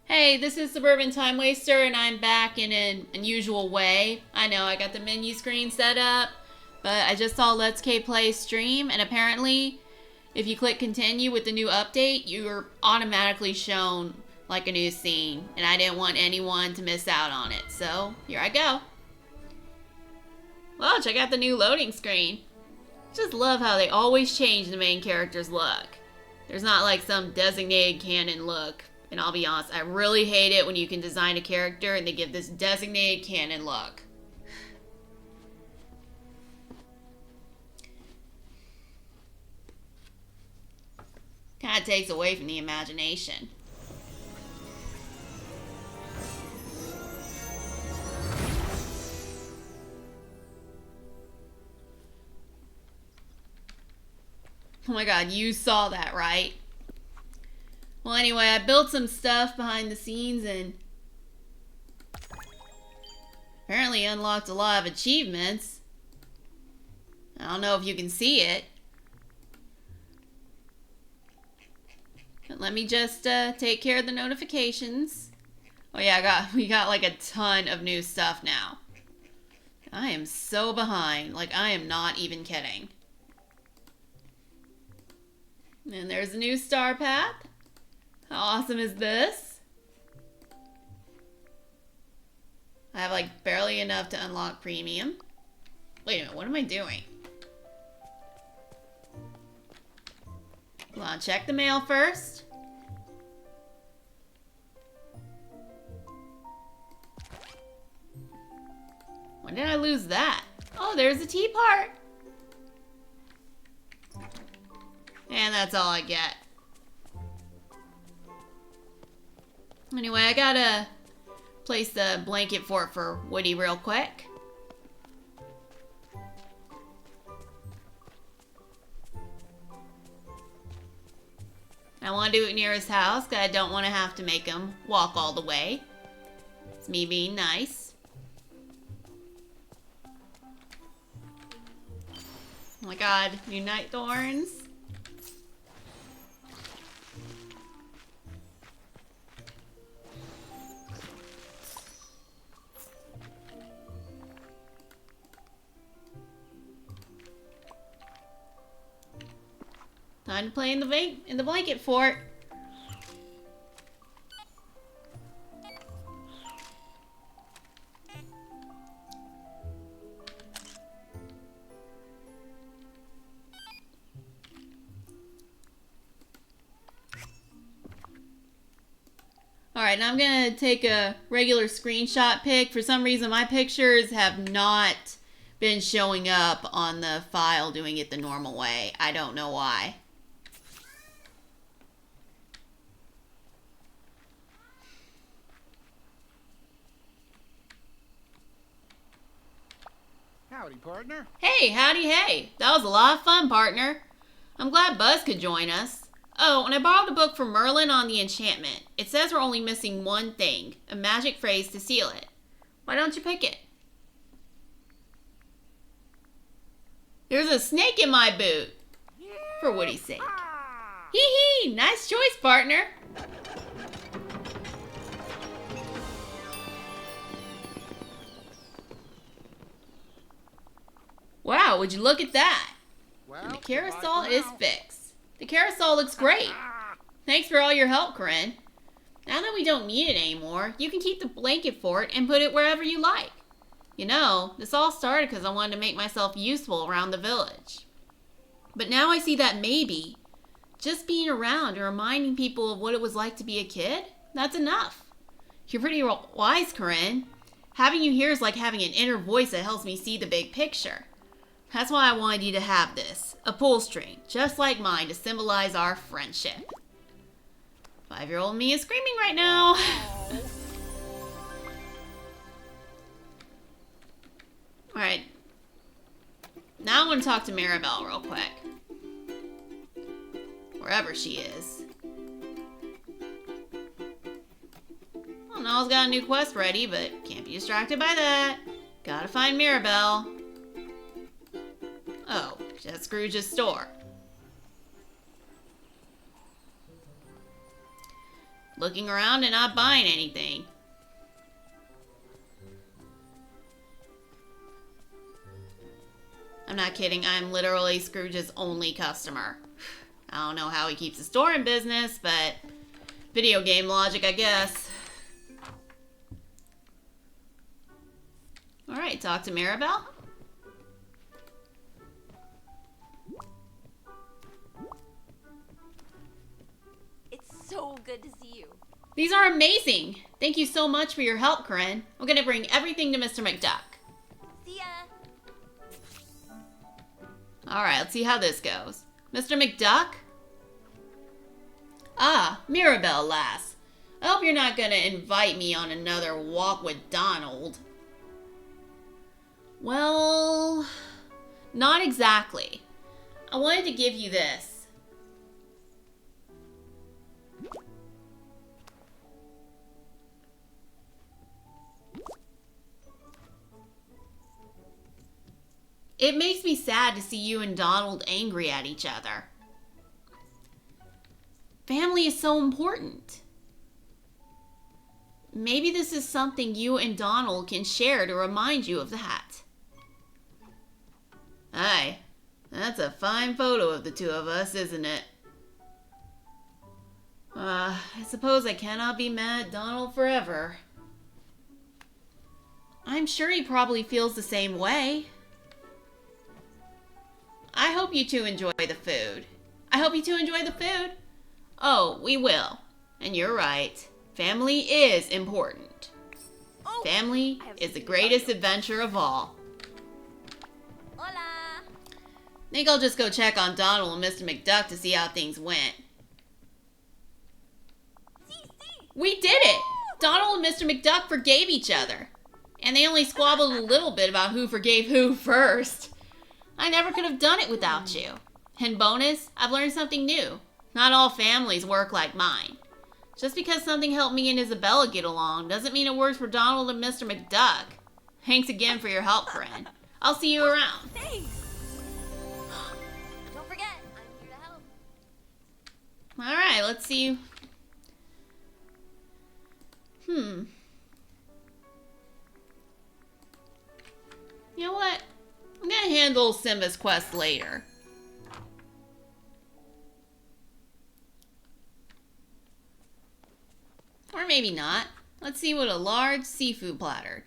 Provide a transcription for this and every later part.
Hey, this is Suburban Time Waster, and I'm back in an unusual way. I know I got the menu screen set up, but I just saw Let's K Play stream, and apparently, if you click continue with the new update, you're automatically shown like a new scene, and I didn't want anyone to miss out on it, so here I go. Well, check out the new loading screen. Just love how they always change the main character's look. There's not like some designated canon look. And I'll be honest, I really hate it when you can design a character and they give this designated canon look. Kind of takes away from the imagination. Oh my god, you saw that, right? Well, anyway, I built some stuff behind the scenes and apparently unlocked a lot of achievements. I don't know if you can see it. But let me just take care of the notifications. Oh yeah, we got like a ton of new stuff now. I am so behind. Like, I am not even kidding. And there's a new star path. How awesome is this? I have like barely enough to unlock premium. Wait a minute, what am I doing? Hold on, check the mail first. When did I lose that? Oh, there's a tea part. And that's all I get. Anyway, I gotta place the blanket fort for Woody real quick. I want to do it near his house because I don't want to have to make him walk all the way. It's me being nice. Oh my god, new night thorns. Time to play in the blanket fort. Alright, now I'm gonna take a regular screenshot pic. For some reason, my pictures have not been showing up on the file doing it the normal way. I don't know why. Howdy, partner. Hey, howdy, hey. That was a lot of fun, partner. I'm glad Buzz could join us. Oh, and I borrowed a book from Merlin on the enchantment. It says we're only missing one thing, a magic phrase to seal it. Why don't you pick it? There's a snake in my boot. For Woody's sake. Hee hee, nice choice, partner. Wow, would you look at that? Well, And the carousel is fixed. The carousel looks great. Thanks for all your help, Corinne. Now that we don't need it anymore, you can keep the blanket fort and put it wherever you like. You know, this all started because I wanted to make myself useful around the village. But now I see that maybe just being around and reminding people of what it was like to be a kid, that's enough. You're pretty wise, Corinne. Having you here is like having an inner voice that helps me see the big picture. That's why I wanted you to have this, a pull string, just like mine to symbolize our friendship. 5-year-old me is screaming right now. Alright. Now I want to talk to Maribel real quick. Wherever she is. Well, Noel's got a new quest ready, but can't be distracted by that. Gotta find Maribel. Oh, she's at Scrooge's store. looking around and not buying anything. I'm not kidding, I'm literally Scrooge's only customer. I don't know how he keeps the store in business, but video game logic, I guess. Alright, talk to Mirabelle. It's so good to see you. These are amazing! Thank you so much for your help, Corinne. I'm gonna bring everything to Mr. McDuck. See ya. Alright, let's see how this goes. Mr. McDuck? Ah, Mirabelle, lass. I hope you're not gonna invite me on another walk with Donald. Well, not exactly. I wanted to give you this. It makes me sad to see you and Donald angry at each other. Family is so important. Maybe this is something you and Donald can share to remind you of that. Aye, that's a fine photo of the two of us, isn't it? I suppose I cannot be mad at Donald forever. I'm sure he probably feels the same way. I hope you two enjoy the food. I hope you two enjoy the food. Oh, we will. And you're right. Family is important. Oh, Family is the greatest adventure of all. Hola. Think I'll just go check on Donald and Mr. McDuck to see how things went. We did it! Donald and Mr. McDuck forgave each other. And they only squabbled a little bit about who forgave who first. I never could have done it without you. And bonus, I've learned something new. Not all families work like mine. Just because something helped me and Isabella get along doesn't mean it works for Donald and Mr. McDuck. Thanks again for your help, friend. I'll see you around. Thanks. Don't forget, I'm here to help. Alright, let's see. You know what? I'm gonna handle Simba's quest later. Or maybe not. Let's see what a large seafood platter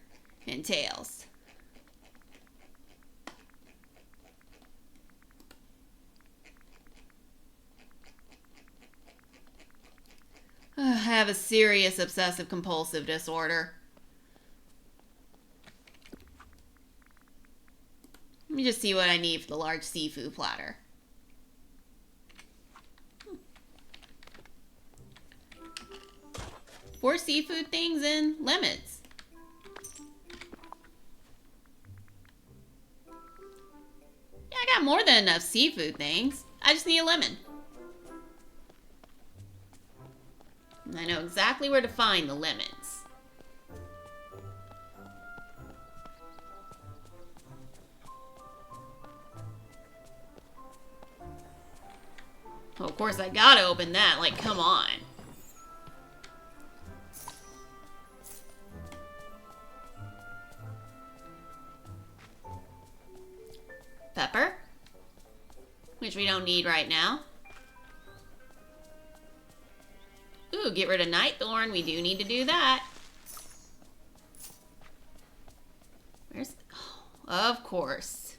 entails. I have a serious obsessive-compulsive disorder. Let me just see what I need for the large seafood platter. 4 seafood things and lemons. Yeah, I got more than enough seafood things. I just need a lemon. And I know exactly where to find the lemons. Oh, of course, I gotta open that. Like, come on. Pepper, which we don't need right now. Ooh, get rid of Nightthorn. We do need to do that. Where's... Oh, of course.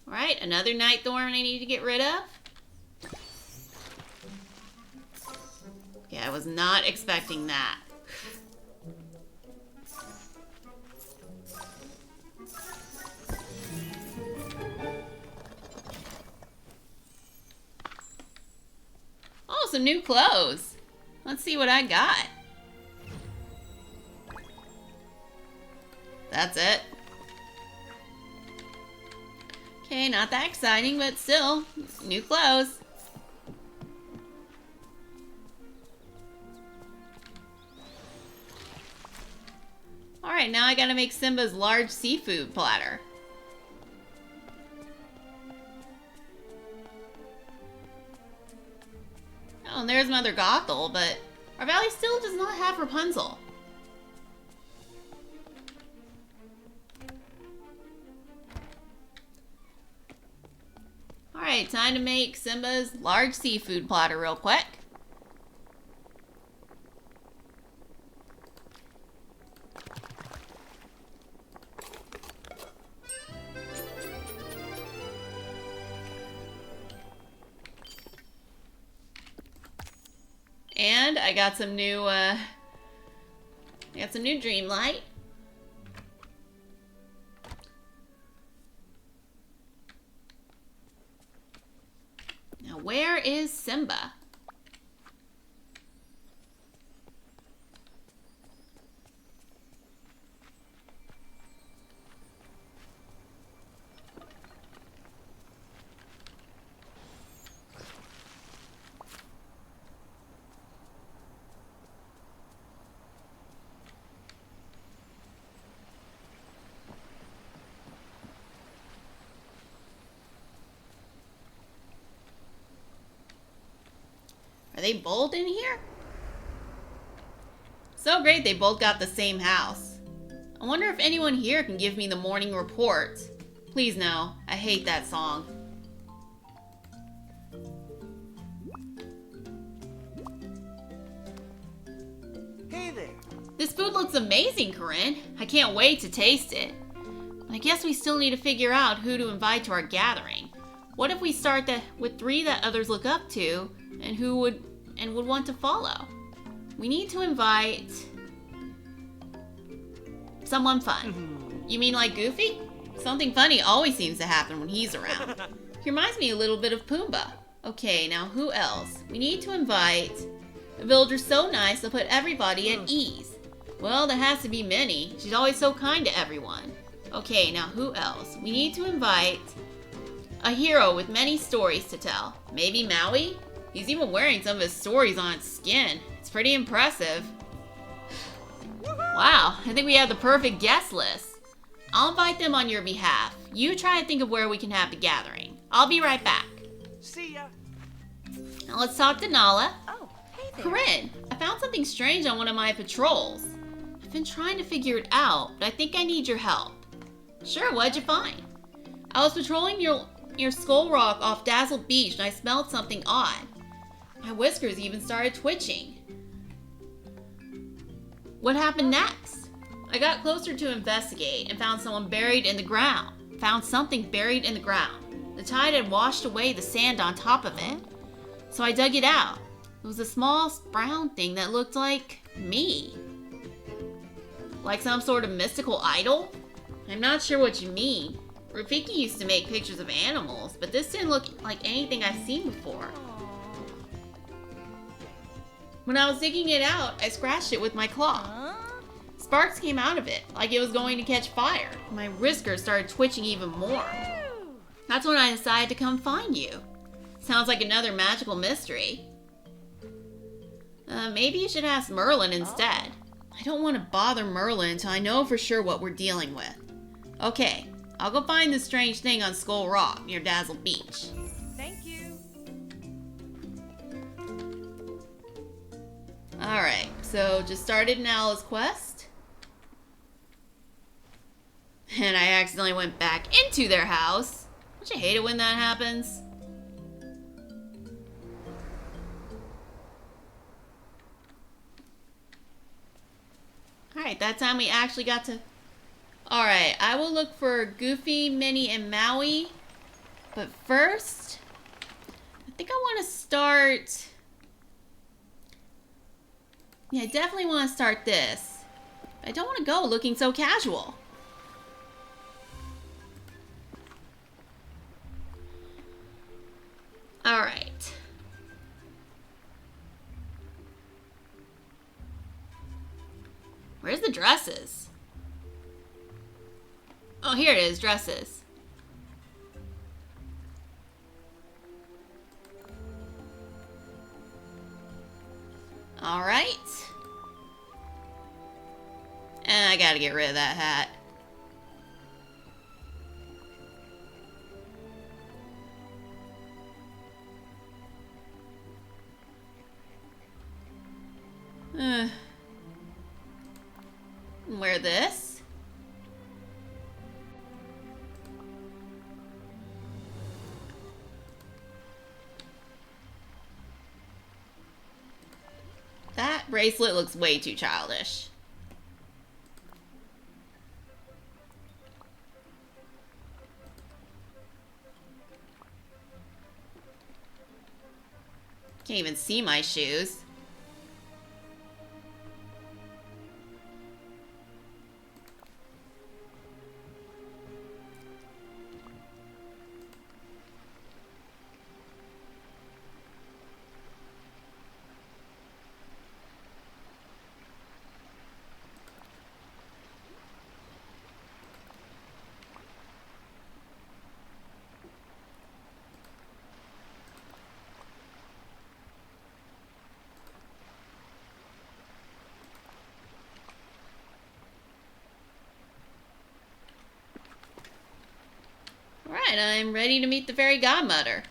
Alright, another Nightthorn I need to get rid of. Yeah, I was not expecting that. Oh, some new clothes. Let's see what I got. That's it. Okay, not that exciting, but still, new clothes. Alright, Alright, now I gotta make Simba's large seafood platter. Oh, and there's Mother Gothel, but our valley still does not have Rapunzel. Alright, time to make Simba's large seafood platter real quick. And I got some new Dreamlight. Now, where is Simba? Are they both in here? So great they both got the same house. I wonder if anyone here can give me the morning report. Please no, I hate that song. Hey there. This food looks amazing, Corinne. I can't wait to taste it. But I guess we still need to figure out who to invite to our gathering. What if we start with 3 that others look up to and who would want to follow? We need to invite someone fun. You mean like Goofy? Something funny always seems to happen when he's around. He reminds me a little bit of Pumbaa. Okay, now who else? We need to invite a villager so nice they'll put everybody at ease. Well, there has to be Minnie. She's always so kind to everyone. Okay, now who else? We need to invite a hero with many stories to tell. Maybe Maui? He's even wearing some of his stories on his skin. It's pretty impressive. Wow, I think we have the perfect guest list. I'll invite them on your behalf. You try and think of where we can have the gathering. I'll be right back. See ya. Now let's talk to Nala. Oh, hey there. Corinne, I found something strange on one of my patrols. I've been trying to figure it out, but I think I need your help. Sure, what'd you find? I was patrolling near Skull Rock off Dazzle Beach and I smelled something odd. My whiskers even started twitching. What happened next? I got closer to investigate and found something buried in the ground. The tide had washed away the sand on top of it. So I dug it out. It was a small brown thing that looked like me. Like some sort of mystical idol? I'm not sure what you mean. Rafiki used to make pictures of animals, but this didn't look like anything I've seen before. When I was digging it out, I scratched it with my claw. Sparks came out of it, like it was going to catch fire. My whiskers started twitching even more. That's when I decided to come find you. Sounds like another magical mystery. Maybe you should ask Merlin instead. I don't want to bother Merlin until I know for sure what we're dealing with. Okay, I'll go find this strange thing on Skull Rock near Dazzle Beach. Thank you. Alright, so just started Nala's quest. And I accidentally went back into their house. Don't you hate it when that happens? Alright, that time we actually got to... Alright, I will look for Goofy, Minnie, and Maui. But first, I think I want to start... Yeah, I definitely want to start this. I don't want to go looking so casual. Alright. Where's the dresses? Oh, here it is, dresses. Alright. And I gotta get rid of that hat. Wear this. That bracelet looks way too childish. Can't even see my shoes. Alright, I'm ready to meet the Fairy Godmother.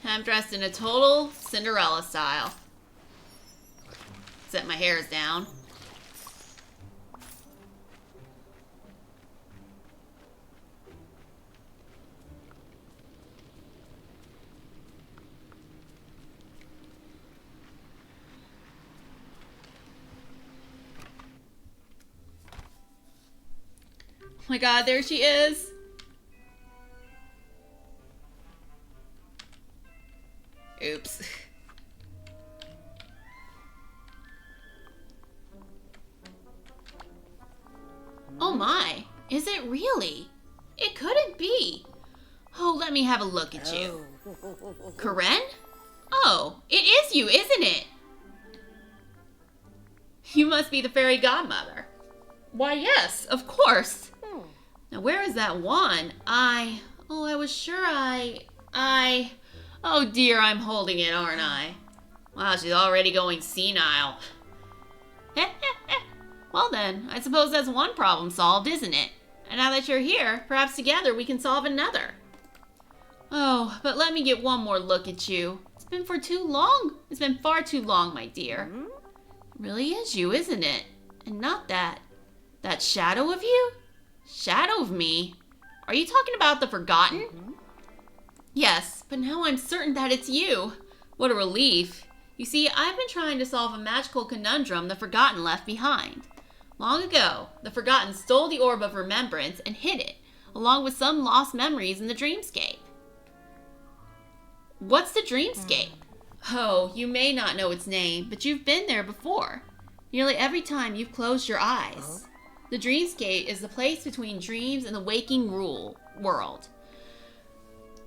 I'm dressed in a total Cinderella style. Set my hairs down. Oh my god, there she is. Oops. Oh my, is it really? It couldn't be. Oh, let me have a look at you. Corinne? Oh, it is you, isn't it? You must be the Fairy Godmother. Why, yes, of course. Now, where is that wand? I was sure oh dear, I'm holding it, aren't I? Wow, she's already going senile. Well then, I suppose that's one problem solved, isn't it? And now that you're here, perhaps together we can solve another. Oh, but let me get one more look at you. It's been far too long, my dear. It really is you, isn't it? And not that shadow of you? Shadow of me? Are you talking about the Forgotten? Yes, but now I'm certain that it's you. What a relief. You see, I've been trying to solve a magical conundrum the Forgotten left behind. Long ago, the Forgotten stole the Orb of Remembrance and hid it, along with some lost memories in the Dreamscape. What's the Dreamscape? Oh, you may not know its name, but you've been there before. Nearly every time you've closed your eyes. The Dreamscape is the place between dreams and the waking world.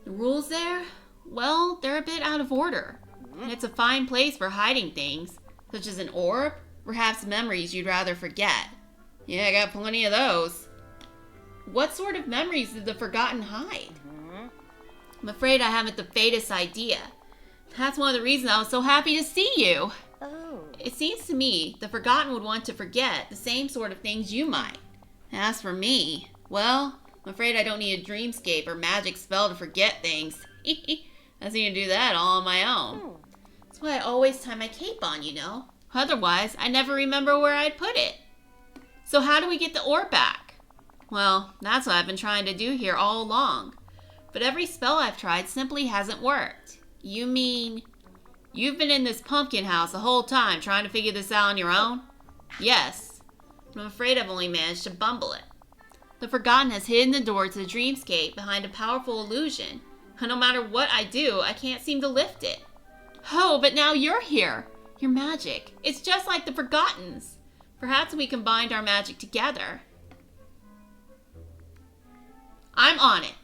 The rules there? Well, they're a bit out of order. And it's a fine place for hiding things, such as an orb, perhaps memories you'd rather forget. Yeah, I got plenty of those. What sort of memories did the Forgotten hide? I'm afraid I haven't the faintest idea. That's one of the reasons I was so happy to see you. It seems to me the Forgotten would want to forget the same sort of things you might. As for me, well, I'm afraid I don't need a dreamscape or magic spell to forget things. I seem to do that all on my own. That's why I always tie my cape on, you know. Otherwise, I never remember where I'd put it. So how do we get the orb back? Well, that's what I've been trying to do here all along. But every spell I've tried simply hasn't worked. You mean you've been in this pumpkin house the whole time trying to figure this out on your own? Yes. I'm afraid I've only managed to bumble it. The Forgotten has hidden the door to the dreamscape behind a powerful illusion. And no matter what I do, I can't seem to lift it. Oh, but now you're here. Your magic. It's just like the Forgotten's. Perhaps we combined our magic together. I'm on it.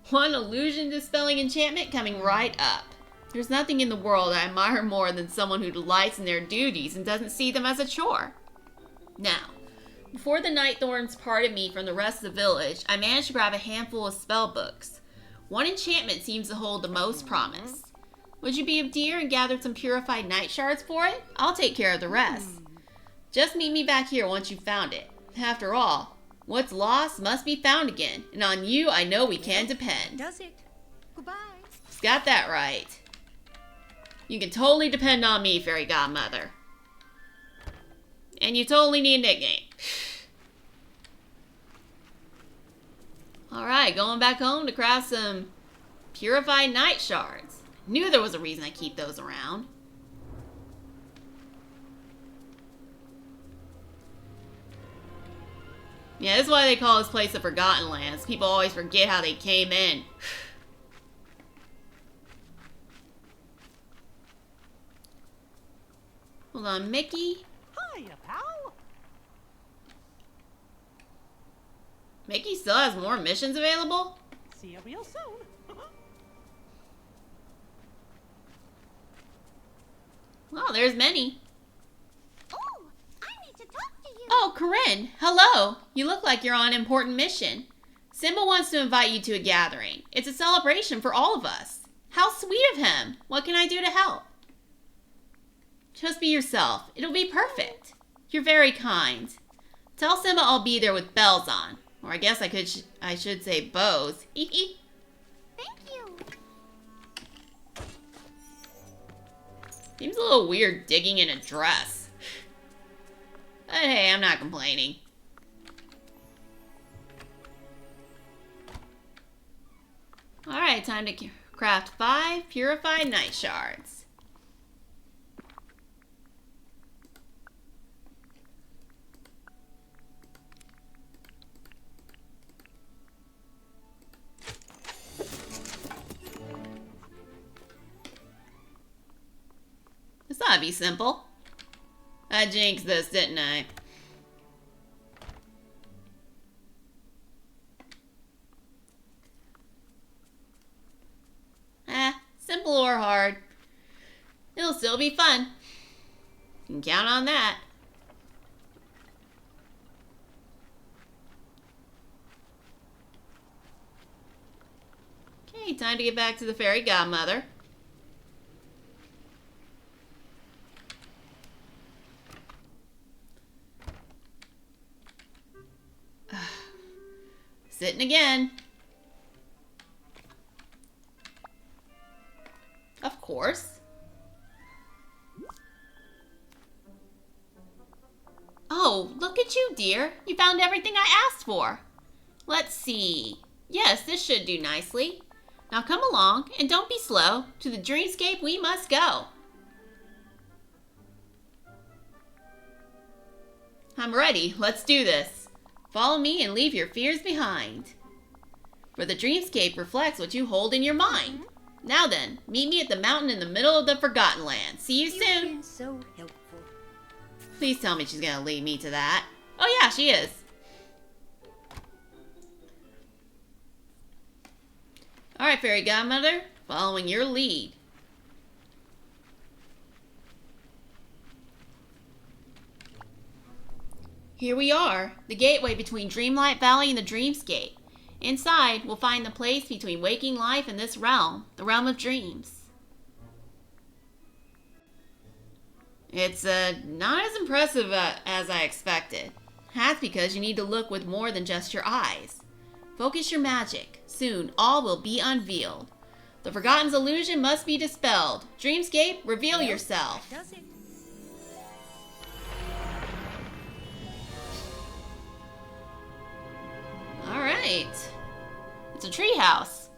One illusion dispelling enchantment coming right up. There's nothing in the world I admire more than someone who delights in their duties and doesn't see them as a chore. Now, before the night thorns parted me from the rest of the village, I managed to grab a handful of spell books. One enchantment seems to hold the most promise. Would you be a dear and gather some purified night shards for it? I'll take care of the rest. Just meet me back here once you've found it. After all, what's lost must be found again, and on you I know we can depend. Does it? Goodbye. Got that right. You can totally depend on me, Fairy Godmother. And you totally need a nickname. Alright, going back home to craft some purified night shards. Knew there was a reason I keep those around. Yeah, this is why they call this place the Forgotten Lands. People always forget how they came in. Hold on, Mickey. Hiya, pal. Mickey still has more missions available? See you real soon. Well, there's many. Oh, I need to talk to you. Oh, Corinne, hello. You look like you're on an important mission. Simba wants to invite you to a gathering. It's a celebration for all of us. How sweet of him. What can I do to help? Just be yourself. It'll be perfect. You're very kind. Tell Simba I'll be there with bells on. Or I guess I should say bows. Thank you. Seems a little weird digging in a dress. But hey, I'm not complaining. Alright, time to craft 5 purified night shards. This ought to be simple. I jinxed this, didn't I? Simple or hard. It'll still be fun. You can count on that. Okay, time to get back to the Fairy Godmother. Sitting again. Of course. Oh, look at you, dear. You found everything I asked for. Let's see. Yes, this should do nicely. Now come along, and don't be slow. To the dreamscape we must go. I'm ready. Let's do this. Follow me and leave your fears behind. For the dreamscape reflects what you hold in your mind. Now then, meet me at the mountain in the middle of the Forgotten Land. See you You've soon. been so helpful. Please tell me she's gonna lead me to that. Oh yeah, she is. Alright, Fairy Godmother, following your lead. Here we are, the gateway between Dreamlight Valley and the Dreamscape. Inside, we'll find the place between waking life and this realm, the realm of dreams. It's not as impressive as I expected. That's because you need to look with more than just your eyes. Focus your magic. Soon, all will be unveiled. The Forgotten's illusion must be dispelled. Dreamscape, reveal yourself. Does it? Alright. It's a treehouse.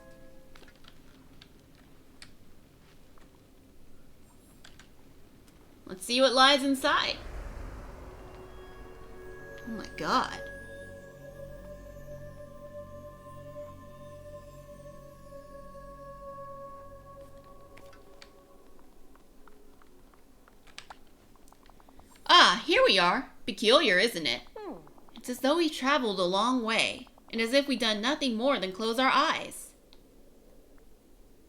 Let's see what lies inside. Oh my god. Ah, here we are. Peculiar, isn't it? It's as though we've traveled a long way, and as if we've done nothing more than close our eyes.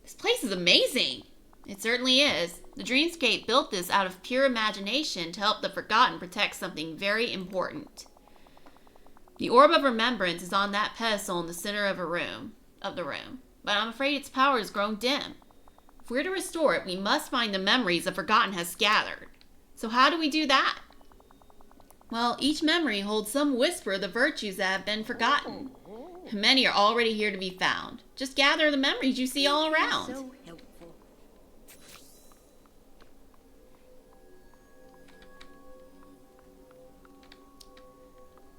This place is amazing. It certainly is. The Dreamscape built this out of pure imagination to help the Forgotten protect something very important. The Orb of Remembrance is on that pedestal in the center of the room, but I'm afraid its power has grown dim. If we're to restore it, we must find the memories the Forgotten has gathered. So how do we do that? Well, each memory holds some whisper of the virtues that have been forgotten. Many are already here to be found. Just gather the memories you see all around. So helpful.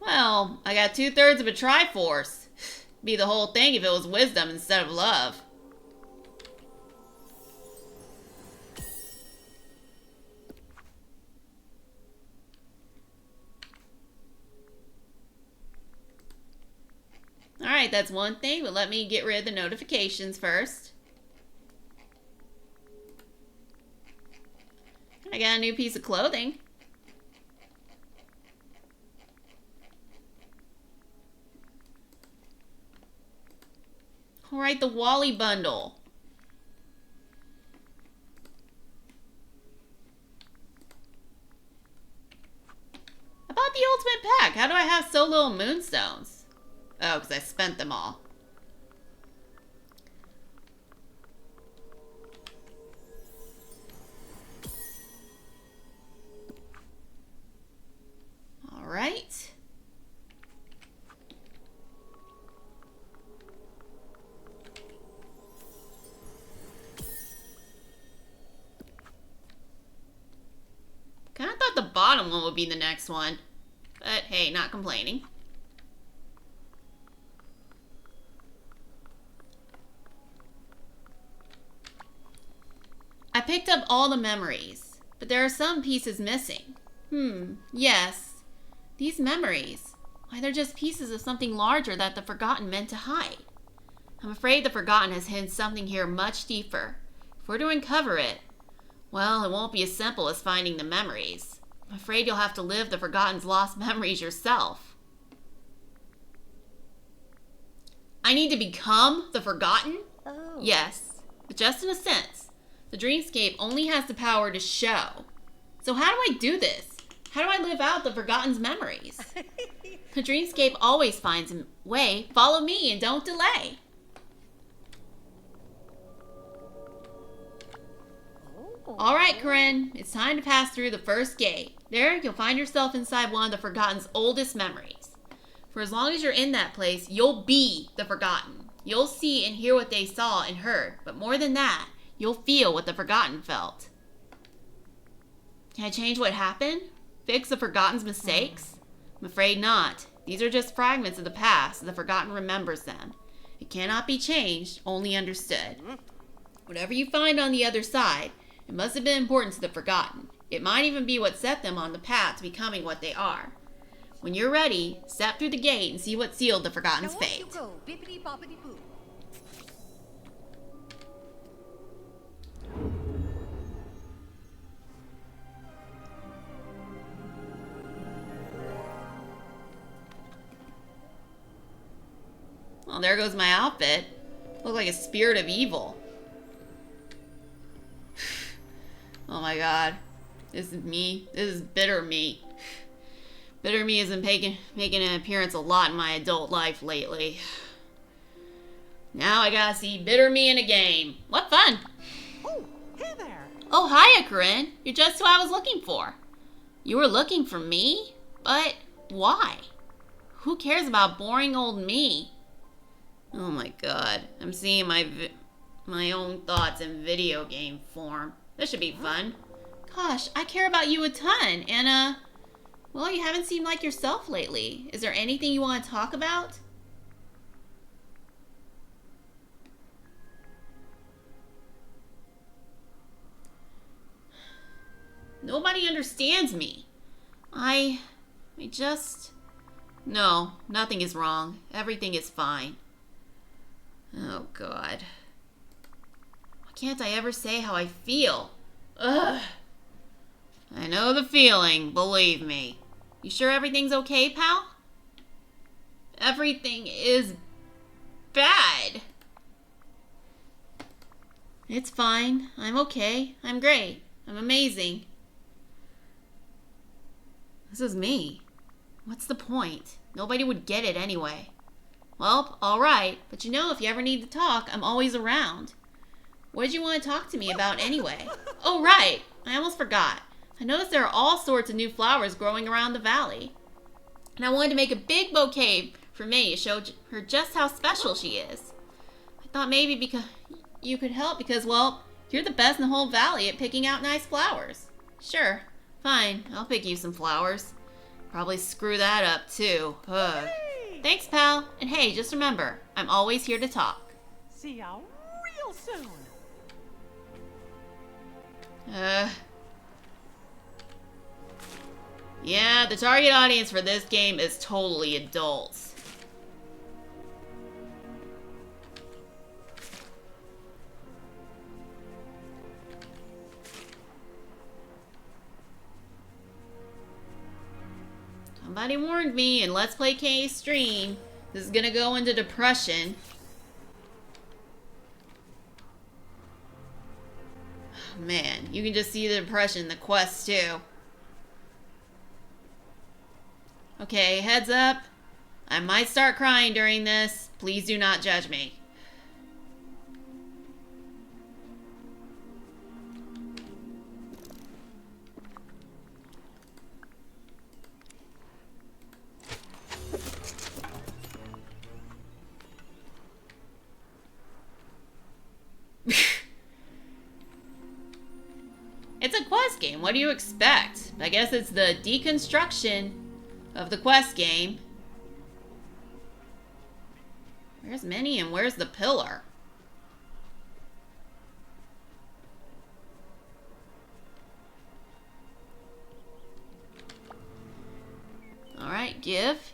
Well, I got 2/3 of a Triforce. Be the whole thing if it was wisdom instead of love. Alright, that's one thing, but let me get rid of the notifications first. I got a new piece of clothing. Alright, the Wally bundle. I bought the ultimate pack. How do I have so little moonstones? Oh, because I spent them all. All right. Kind of thought the bottom one would be the next one. But hey, not complaining. I picked up all the memories, but there are some pieces missing. Yes. These memories. Why, they're just pieces of something larger that the Forgotten meant to hide. I'm afraid the Forgotten has hidden something here much deeper. If we're to uncover it, well, it won't be as simple as finding the memories. I'm afraid you'll have to live the Forgotten's lost memories yourself. I need to become the Forgotten? Oh. Yes, but just in a sense. The Dreamscape only has the power to show. So how do I do this? How do I live out the Forgotten's memories? The Dreamscape always finds a way. Follow me and don't delay. Alright, Corinne. It's time to pass through the first gate. There, you'll find yourself inside one of the Forgotten's oldest memories. For as long as you're in that place, you'll be the Forgotten. You'll see and hear what they saw and heard. But more than that, you'll feel what the Forgotten felt. Can I change what happened? Fix the Forgotten's mistakes? I'm afraid not. These are just fragments of the past, and the Forgotten remembers them. It cannot be changed, only understood. Whatever you find on the other side, it must have been important to the Forgotten. It might even be what set them on the path to becoming what they are. When you're ready, step through the gate and see what sealed the Forgotten's Now off fate. you go, bippity boppity boo. Well, there goes my outfit. Look like a spirit of evil. Oh my god. This is me. This is bitter me. Bitter me has been making an appearance a lot in my adult life lately. Now I gotta see bitter me in a game. What fun! Oh, hey there. Oh, hiya, Corinne. You're just who I was looking for. You were looking for me? But why? Who cares about boring old me? Oh my god. I'm seeing my own thoughts in video game form. This should be fun. Gosh, I care about you a ton, and well, you haven't seemed like yourself lately. Is there anything you want to talk about? Nobody understands me. I just... No, nothing is wrong. Everything is fine. Oh, God. Why can't I ever say how I feel? Ugh. I know the feeling, believe me. You sure everything's okay, pal? Everything is bad. It's fine. I'm okay. I'm great. I'm amazing. This is me. What's the point? Nobody would get it anyway. Well, alright. But you know, if you ever need to talk, I'm always around. What did you want to talk to me about anyway? Oh, right. I almost forgot. I noticed there are all sorts of new flowers growing around the valley. And I wanted to make a big bouquet for Minnie to show her just how special she is. I thought maybe because you could help because, well, you're the best in the whole valley at picking out nice flowers. Sure. Fine. I'll pick you some flowers. Probably screw that up, too. Ugh. Hey! Thanks, pal. And hey, just remember, I'm always here to talk. See ya real soon. Yeah, the target audience for this game is totally adults. Somebody warned me in Let's Play K's stream, this is gonna go into depression. Man, you can just see the depression in the quest too. Okay, heads up. I might start crying during this. Please do not judge me. It's a quest game. What do you expect? I guess it's the deconstruction of the quest game. Where's Minnie and where's the pillar? Alright, give.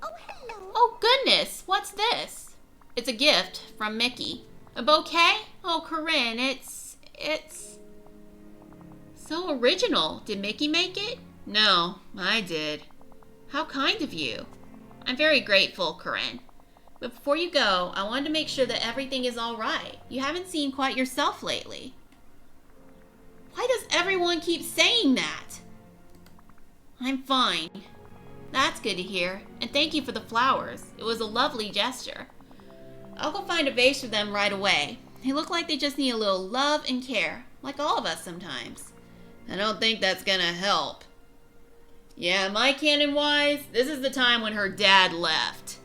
Oh, hello. Oh goodness, what's this? It's a gift from Mickey. A bouquet? Oh, Corinne, it's so original. Did Mickey make it? No, I did. How kind of you. I'm very grateful, Corinne. But before you go, I wanted to make sure that everything is all right. You haven't seemed quite yourself lately. Why does everyone keep saying that? I'm fine. That's good to hear. And thank you for the flowers. It was a lovely gesture. I'll go find a vase for them right away. They look like they just need a little love and care, like all of us sometimes. I don't think that's gonna help. Yeah, my canon-wise, this is the time when her dad left.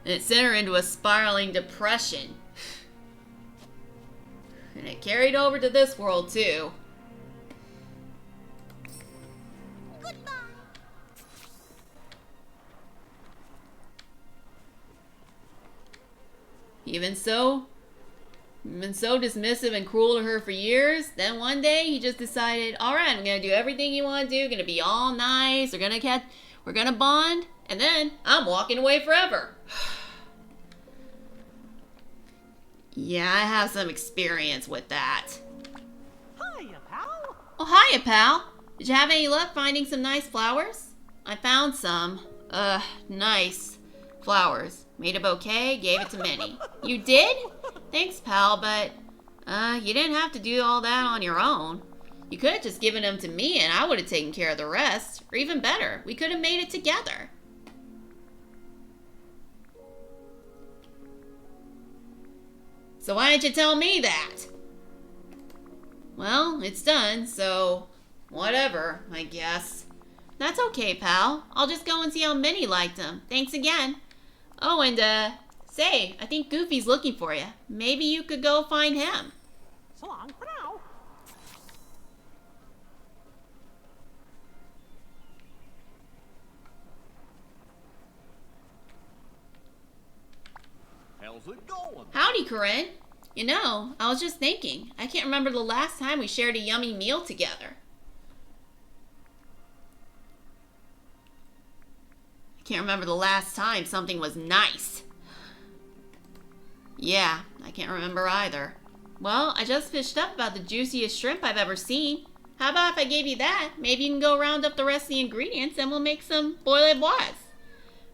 And it sent her into a spiraling depression. And it carried over to this world, too. Goodbye. Even so dismissive and cruel to her for years, then one day he just decided, alright, I'm gonna do everything you want to do, gonna be all nice, we're gonna bond, and then I'm walking away forever. Yeah, I have some experience with that. Hiya, pal. Oh, hiya, pal. Did you have any luck finding some nice flowers? I found some. Nice flowers. Made a bouquet, gave it to Minnie. You did? Thanks, pal, but, you didn't have to do all that on your own. You could have just given them to me and I would have taken care of the rest. Or even better, we could have made it together. So why didn't you tell me that? Well, it's done, so whatever, I guess. That's okay, pal. I'll just go and see how Minnie liked them. Thanks again. Oh, and, say, I think Goofy's looking for you. Maybe you could go find him. So long for now. How's it going? Howdy, Corinne. You know, I was just thinking, I can't remember the last time we shared a yummy meal together. I can't remember the last time something was nice. Yeah, I can't remember either. Well, I just fished up about the juiciest shrimp I've ever seen. How about if I gave you that? Maybe you can go round up the rest of the ingredients and we'll make some boile bois.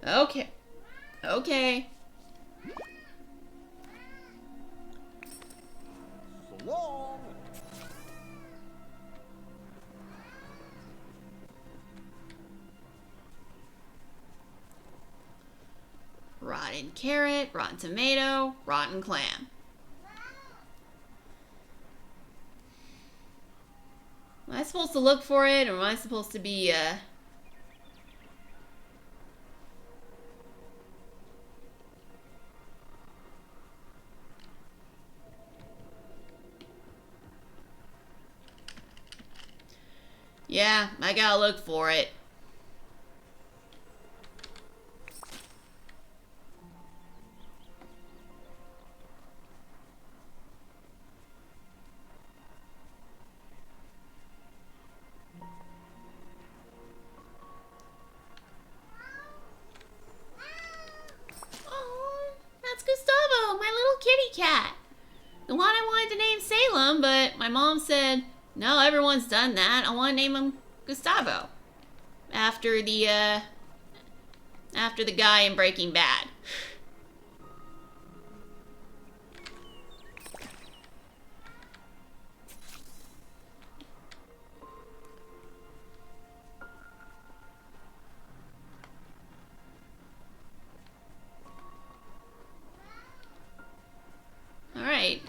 Okay. Okay. So long. Rotten carrot, rotten tomato, rotten clam. Am I supposed to look for it, or am I supposed to be, Yeah, I gotta look for it. Oh, that's Gustavo, my little kitty cat. The one I wanted to name Salem, but my mom said, no, everyone's done that. I want to name him Gustavo. After the guy in Breaking Bad. Alright.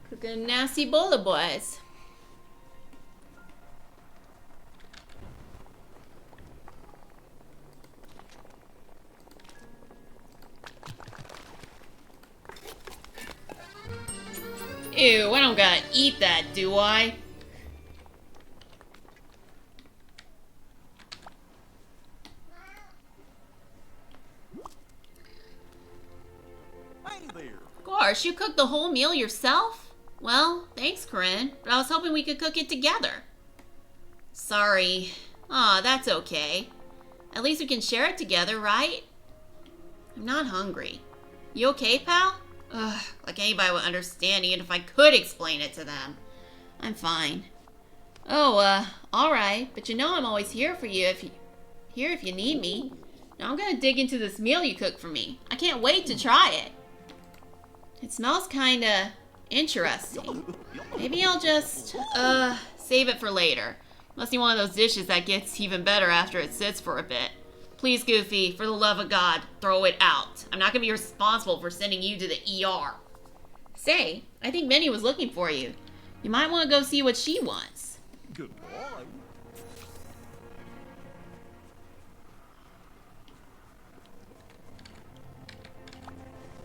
Cook a nasty bowl of boys. Ew, I don't gotta eat that, do I? Hey there. Gosh, you cooked the whole meal yourself? Well, thanks, Corinne, but I was hoping we could cook it together. Sorry. Aw, that's okay. At least we can share it together, right? I'm not hungry. You okay, pal? Ugh, like anybody would understand even if I could explain it to them. I'm fine. Oh, alright, but you know I'm always here for you if you need me. Now I'm gonna dig into this meal you cooked for me. I can't wait to try it. It smells kinda interesting. Maybe I'll just, save it for later. Must be one of those dishes that gets even better after it sits for a bit. Please, Goofy, for the love of God, throw it out. I'm not gonna be responsible for sending you to the ER. Say, I think Minnie was looking for you. You might want to go see what she wants. Goodbye.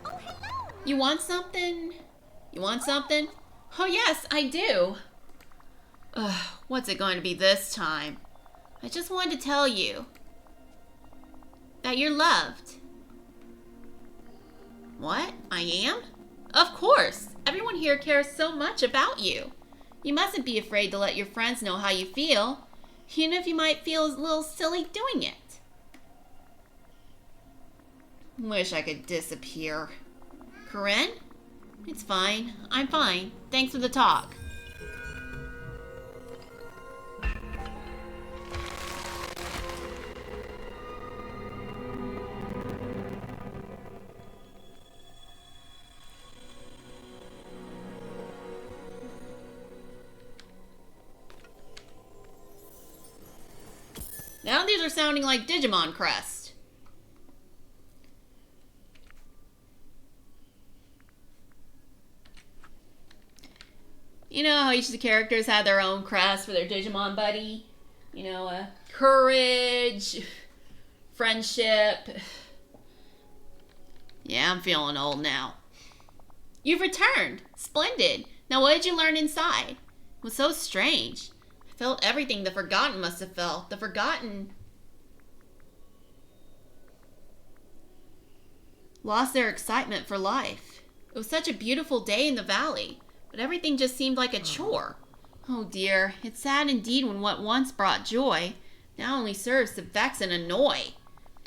Oh, hello. You want something? You want something? Oh yes, I do. Ugh, what's it going to be this time? I just wanted to tell you that you're loved. What? I am? Of course. Everyone here cares so much about you. You mustn't be afraid to let your friends know how you feel, even if you might feel a little silly doing it. Wish I could disappear. Corinne? It's fine. I'm fine. Thanks for the talk. Now these are sounding like Digimon Crest. You know how each of the characters had their own crest for their Digimon buddy? You know, courage, friendship. Yeah, I'm feeling old now. You've returned. Splendid. Now what did you learn inside? It was so strange. I felt everything the Forgotten must have felt. The Forgotten lost their excitement for life. It was such a beautiful day in the valley, but everything just seemed like a chore. Oh dear, it's sad indeed when what once brought joy now only serves to vex and annoy.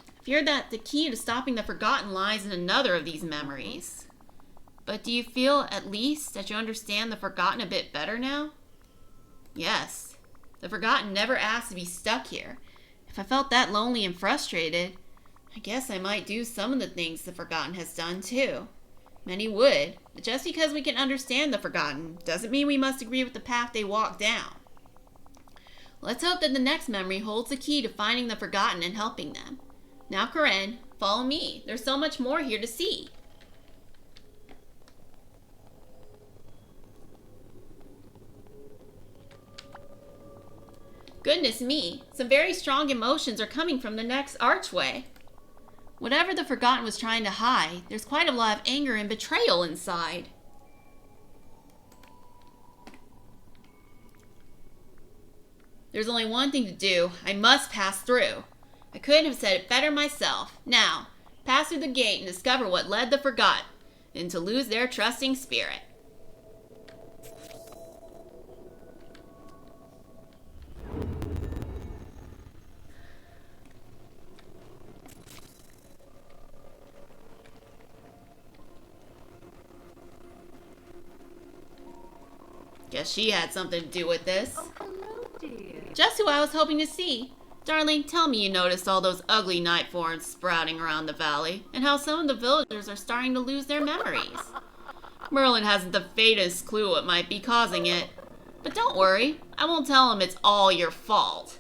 I fear that the key to stopping the Forgotten lies in another of these memories. But do you feel, at least, that you understand the Forgotten a bit better now? Yes. The Forgotten never asked to be stuck here. If I felt that lonely and frustrated, I guess I might do some of the things the Forgotten has done, too. Many would, but just because we can understand the Forgotten doesn't mean we must agree with the path they walk down. Let's hope that the next memory holds the key to finding the Forgotten and helping them. Now, Corinne, follow me. There's so much more here to see. Goodness me, some very strong emotions are coming from the next archway. Whatever the Forgotten was trying to hide, there's quite a lot of anger and betrayal inside. There's only one thing to do. I must pass through. I couldn't have said it better myself. Now, pass through the gate and discover what led the Forgotten and to lose their trusting spirit. Guess she had something to do with this. Oh, hello, dear. Just who I was hoping to see. Darling, tell me you noticed all those ugly night forms sprouting around the valley, and how some of the villagers are starting to lose their memories. Merlin hasn't the faintest clue what might be causing it. But don't worry, I won't tell him it's all your fault.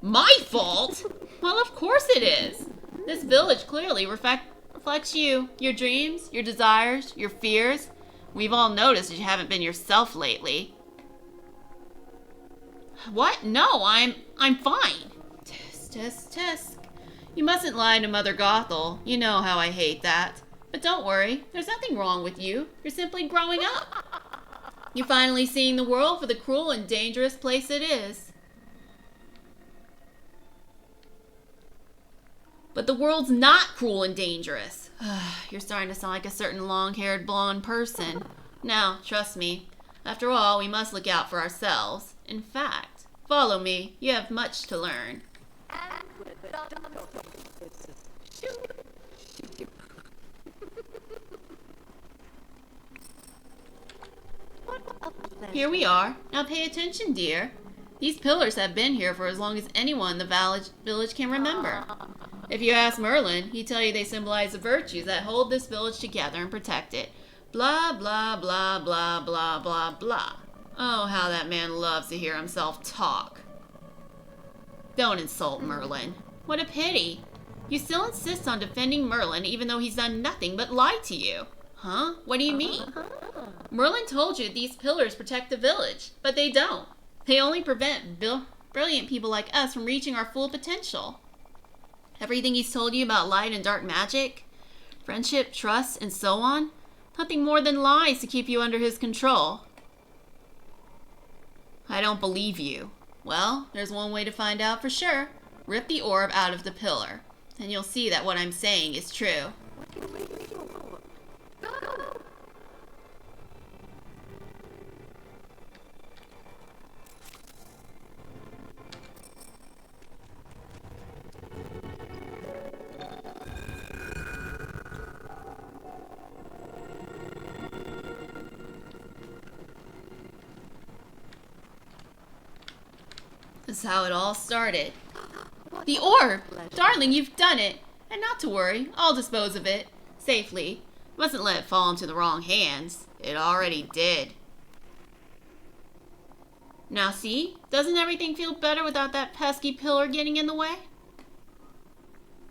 My fault? Well, of course it is. This village clearly reflects you, your dreams, your desires, your fears. We've all noticed that you haven't been yourself lately. What? No, I'm fine. Tisk. You mustn't lie to Mother Gothel. You know how I hate that. But don't worry, there's nothing wrong with you. You're simply growing up. You're finally seeing the world for the cruel and dangerous place it is. But the world's not cruel and dangerous. You're starting to sound like a certain long-haired blonde person. Now, trust me. After all, we must look out for ourselves. In fact, follow me. You have much to learn. Here we are. Now pay attention, dear. These pillars have been here for as long as anyone in the village can remember. If you ask Merlin, he'd tell you they symbolize the virtues that hold this village together and protect it. Blah, blah, blah, blah, blah, blah, blah. Oh, how that man loves to hear himself talk. Don't insult Merlin. What a pity. You still insist on defending Merlin even though he's done nothing but lie to you. Huh? What do you mean? Merlin told you these pillars protect the village, but they don't. They only prevent brilliant people like us from reaching our full potential. Everything he's told you about light and dark magic, friendship, trust, and so on, nothing more than lies to keep you under his control. I don't believe you. Well, there's one way to find out for sure. Rip the orb out of the pillar, and you'll see that what I'm saying is true. This is how it all started. The orb! Darling, you've done it! And not to worry, I'll dispose of it. Safely. Mustn't let it fall into the wrong hands. It already did. Now see? Doesn't everything feel better without that pesky pillar getting in the way?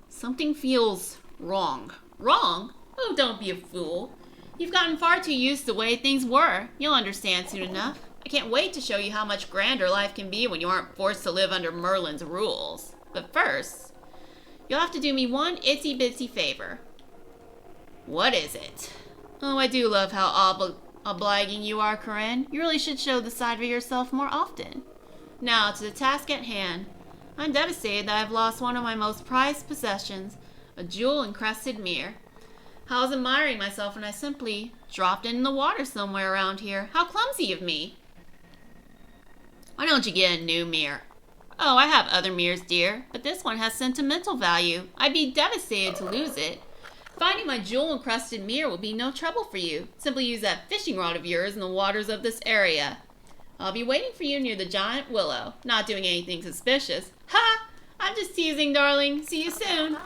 Something feels wrong. Wrong? Oh, don't be a fool. You've gotten far too used to the way things were. You'll understand soon enough. I can't wait to show you how much grander life can be when you aren't forced to live under Merlin's rules. But first, you'll have to do me one itsy-bitsy favor. What is it? Oh, I do love how obliging you are, Corinne. You really should show this side of yourself more often. Now, to the task at hand. I'm devastated that I've lost one of my most prized possessions, a jewel-encrusted mirror. I was admiring myself when I simply dropped it in the water somewhere around here. How clumsy of me. Why don't you get a new mirror? Oh, I have other mirrors, dear, but this one has sentimental value. I'd be devastated to lose it. Finding my jewel-encrusted mirror will be no trouble for you. Simply use that fishing rod of yours in the waters of this area. I'll be waiting for you near the giant willow, not doing anything suspicious. Ha! I'm just teasing, darling. See you soon.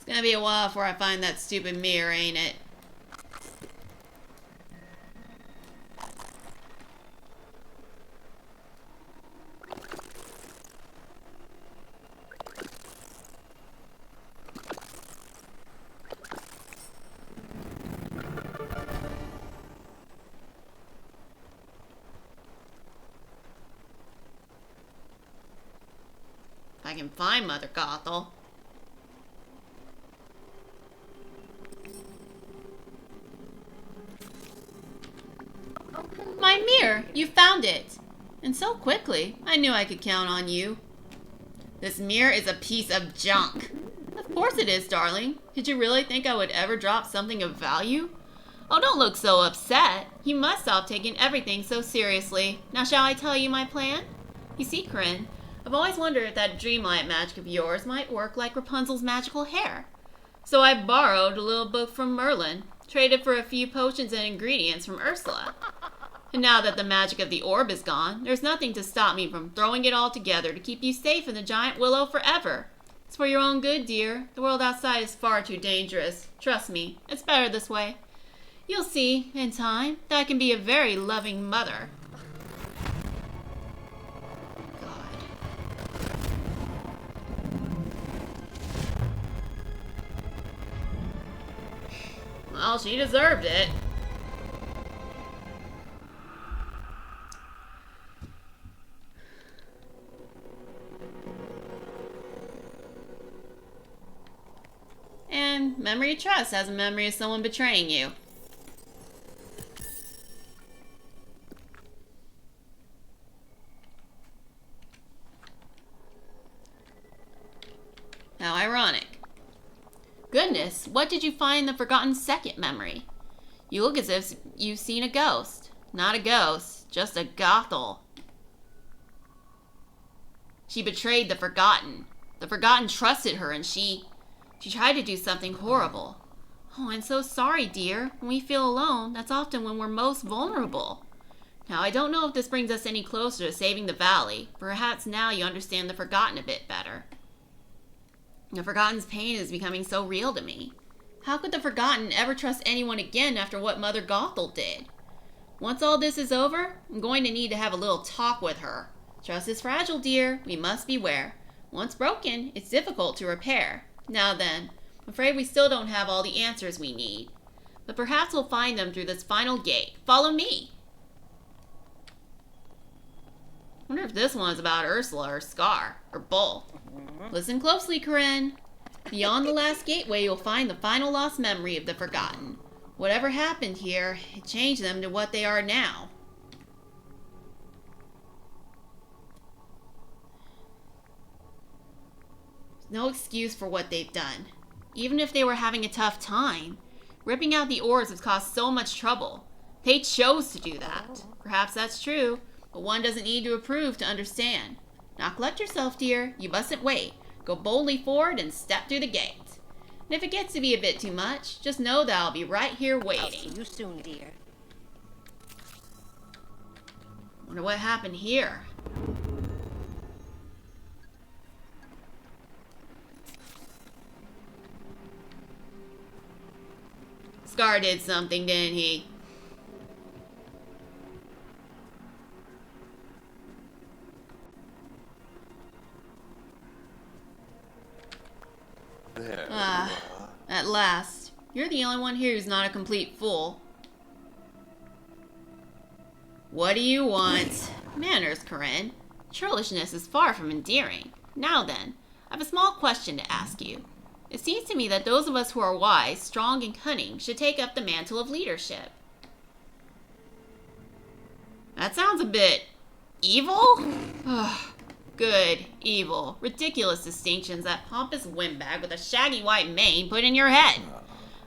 It's gonna be a while before I find that stupid mirror, ain't it? If I can find Mother Gothel. My mirror! You found it! And so quickly. I knew I could count on you. This mirror is a piece of junk. Of course it is, darling. Did you really think I would ever drop something of value? Oh, don't look so upset. You must stop taking everything so seriously. Now shall I tell you my plan? You see, Corinne, I've always wondered if that dreamlight magic of yours might work like Rapunzel's magical hair. So I borrowed a little book from Merlin, traded for a few potions and ingredients from Ursula. And now that the magic of the orb is gone, there's nothing to stop me from throwing it all together to keep you safe in the giant willow forever. It's for your own good, dear. The world outside is far too dangerous. Trust me, it's better this way. You'll see, in time, that I can be a very loving mother. Well, she deserved it. And memory of trust has a memory of someone betraying you. How ironic. Goodness, what did you find in the forgotten second memory? You look as if you've seen a ghost. Not a ghost, just a Gothel. She betrayed the Forgotten. The Forgotten trusted her and she tried to do something horrible. Oh, I'm so sorry, dear. When we feel alone, that's often when we're most vulnerable. Now, I don't know if this brings us any closer to saving the valley. Perhaps now you understand the Forgotten a bit better. The Forgotten's pain is becoming so real to me. How could the Forgotten ever trust anyone again after what Mother Gothel did? Once all this is over, I'm going to need to have a little talk with her. Trust is fragile, dear. We must beware. Once broken, it's difficult to repair. Now then, I'm afraid we still don't have all the answers we need. But perhaps we'll find them through this final gate. Follow me! I wonder if this one's about Ursula or Scar, or both. Listen closely, Corinne. Beyond the last gateway, you'll find the final lost memory of the Forgotten. Whatever happened here, it changed them to what they are now. There's no excuse for what they've done. Even if they were having a tough time, ripping out the orbs has caused so much trouble. They chose to do that. Perhaps that's true, but one doesn't need to approve to understand. Now collect yourself, dear. You mustn't wait. Go boldly forward and step through the gate. And if it gets to be a bit too much, just know that I'll be right here waiting. I'll see you soon, dear. Wonder what happened here. Scar did something, didn't he? There Ah, you are. at last. You're the only one here who's not a complete fool. What do you want? Manners, Corinne. Churlishness is far from endearing. Now then, I have a small question to ask you. It seems to me that those of us who are wise, strong, and cunning should take up the mantle of leadership. That sounds a bit evil? Ugh. Good, evil, ridiculous distinctions that pompous windbag with a shaggy white mane put in your head.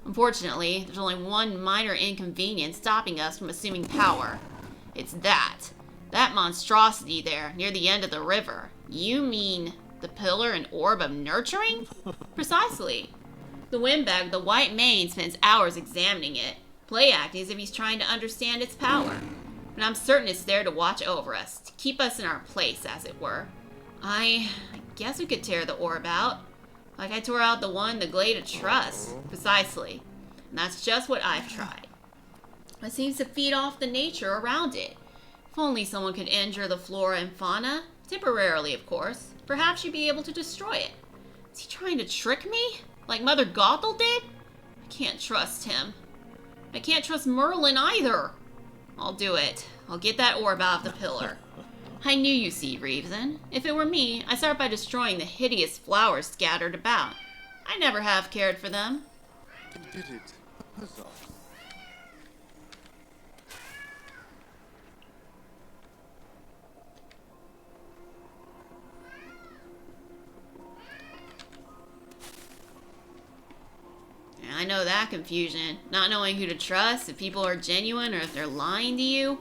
Unfortunately, there's only one minor inconvenience stopping us from assuming power. It's that monstrosity there near the end of the river. You mean the pillar and orb of nurturing? Precisely. The windbag with the white mane spends hours examining it, play acting as if he's trying to understand its power. And I'm certain it's there to watch over us, to keep us in our place, as it were. I guess we could tear the orb out, like I tore out the one in the Glade of Trust. Precisely. And that's just what I've tried. It seems to feed off the nature around it. If only someone could injure the flora and fauna, temporarily, of course, perhaps you'd be able to destroy it. Is he trying to trick me? Like Mother Gothel did? I can't trust him. I can't trust Merlin either. I'll do it. I'll get that orb out of the pillar. I knew you see, Reevesen. If it were me, I'd start by destroying the hideous flowers scattered about. I never have cared for them. You did it. Huzzah. I know that confusion. Not knowing who to trust, if people are genuine or if they're lying to you.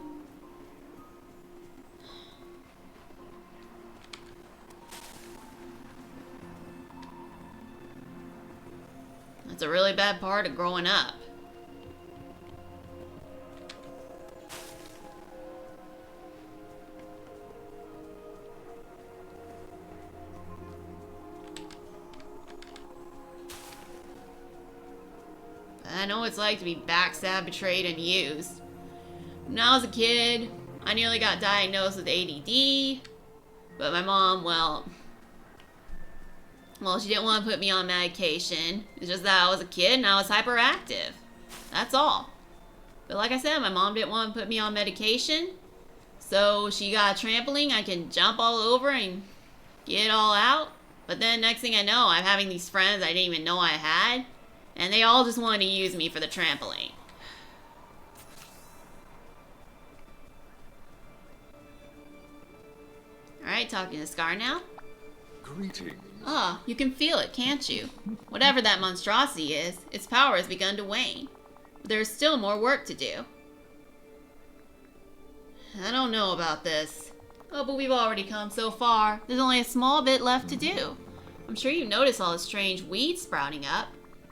That's a really bad part of growing up. I know what it's like to be backstabbed, betrayed, and used. When I was a kid, I nearly got diagnosed with ADD, but my mom, well, she didn't want to put me on medication. It's just that I was a kid and I was hyperactive. That's all. But like I said, my mom didn't want to put me on medication, so she got a trampoline I can jump all over and get it all out. But then next thing I know, I'm having these friends I didn't even know I had, and they all just wanted to use me for the trampoline. Alright, talking to Scar now. Greetings. Ah, you can feel it, can't you? Whatever that monstrosity is, its power has begun to wane. But there is still more work to do. I don't know about this. Oh, but we've already come so far. There's only a small bit left to do. I'm sure you've noticed all the strange weeds sprouting up.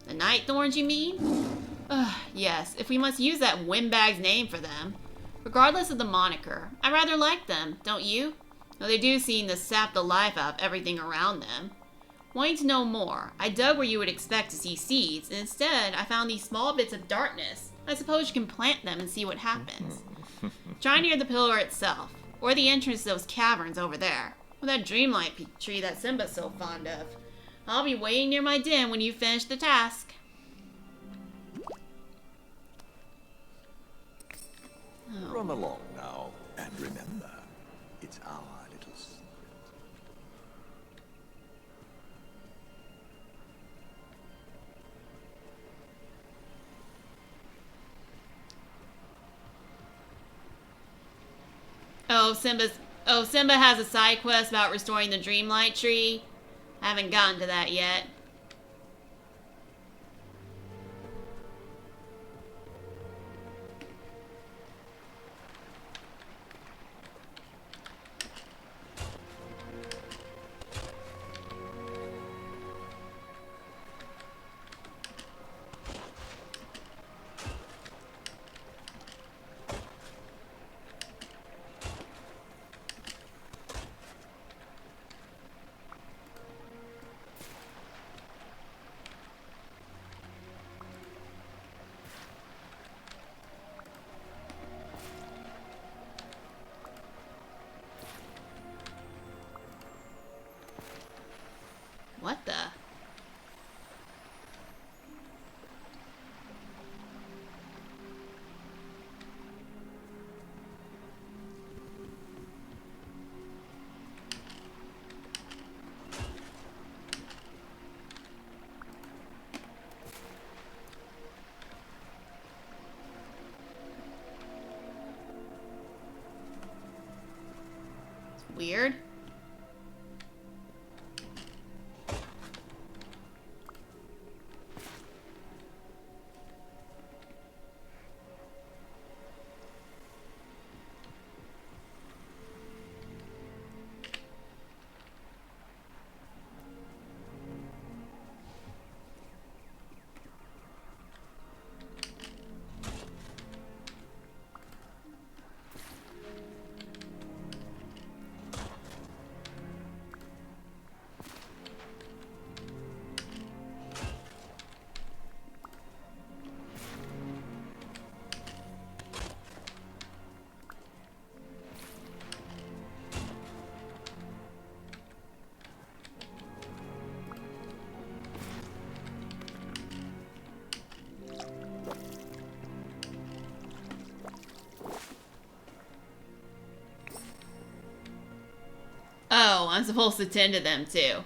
The night thorns, you mean? Yes, if we must use that windbag's name for them. Regardless of the moniker, I rather like them, don't you? Though they do seem to sap the life out of everything around them. Wanting to know more, I dug where you would expect to see seeds, and instead I found these small bits of darkness. I suppose you can plant them and see what happens. Try near the pillar itself, or the entrance to those caverns over there, or that dreamlight tree that Simba's so fond of. I'll be waiting near my den when you finish the task. Run along now, and remember, it's our little secret. Simba has a side quest about restoring the Dreamlight tree. I haven't gotten to that yet. What the? weird. Oh, I'm supposed to tend to them too.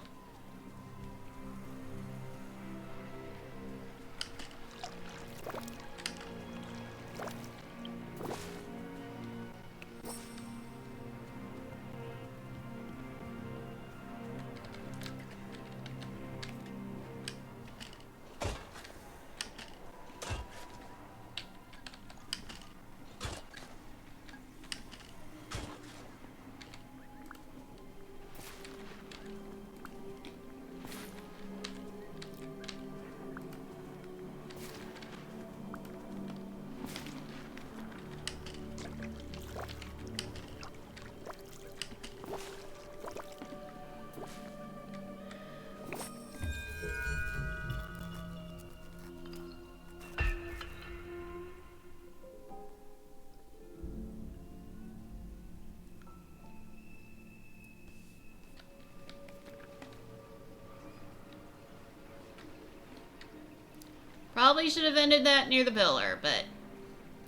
Probably should have ended that near the pillar, but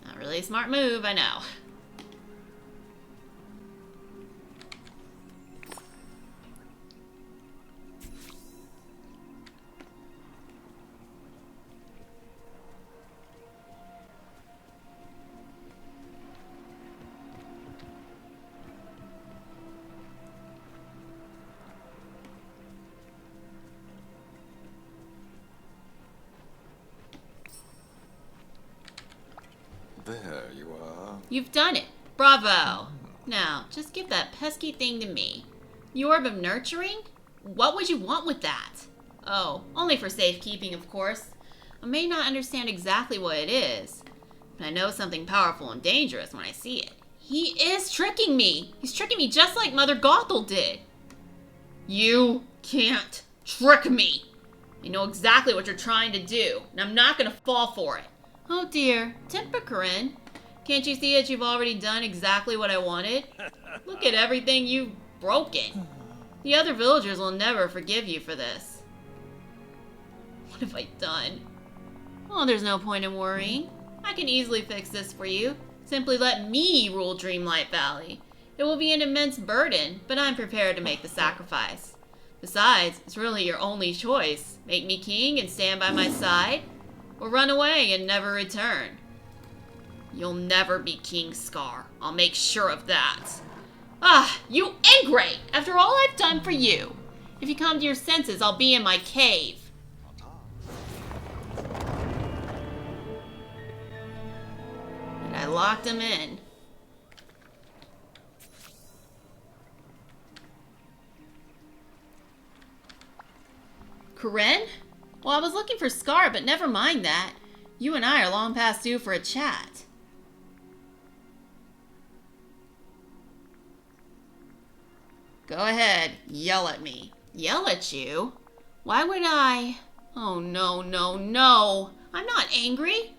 not really a smart move, I know. There you are. You've done it. Bravo. Now, just give that pesky thing to me. The orb of nurturing? What would you want with that? Oh, only for safekeeping, of course. I may not understand exactly what it is, but I know something powerful and dangerous when I see it. He is tricking me. He's tricking me just like Mother Gothel did. You can't trick me. I know exactly what you're trying to do, and I'm not going to fall for it. Oh dear, temper, Corinne. Can't you see that you've already done exactly what I wanted? Look at everything you've broken. The other villagers will never forgive you for this. What have I done? Oh, there's no point in worrying. I can easily fix this for you. Simply let me rule Dreamlight Valley. It will be an immense burden, but I'm prepared to make the sacrifice. Besides, it's really your only choice. Make me king and stand by my side, or run away and never return. You'll never be King Scar. I'll make sure of that. Ah, you ingrate! After all I've done for you. If you come to your senses, I'll be in my cave. And I locked him in. Corinne? Well, I was looking for Scar, but never mind that. You and I are long past due for a chat. Go ahead, yell at me. Yell at you? Why would I? Oh, no, no, no. I'm not angry.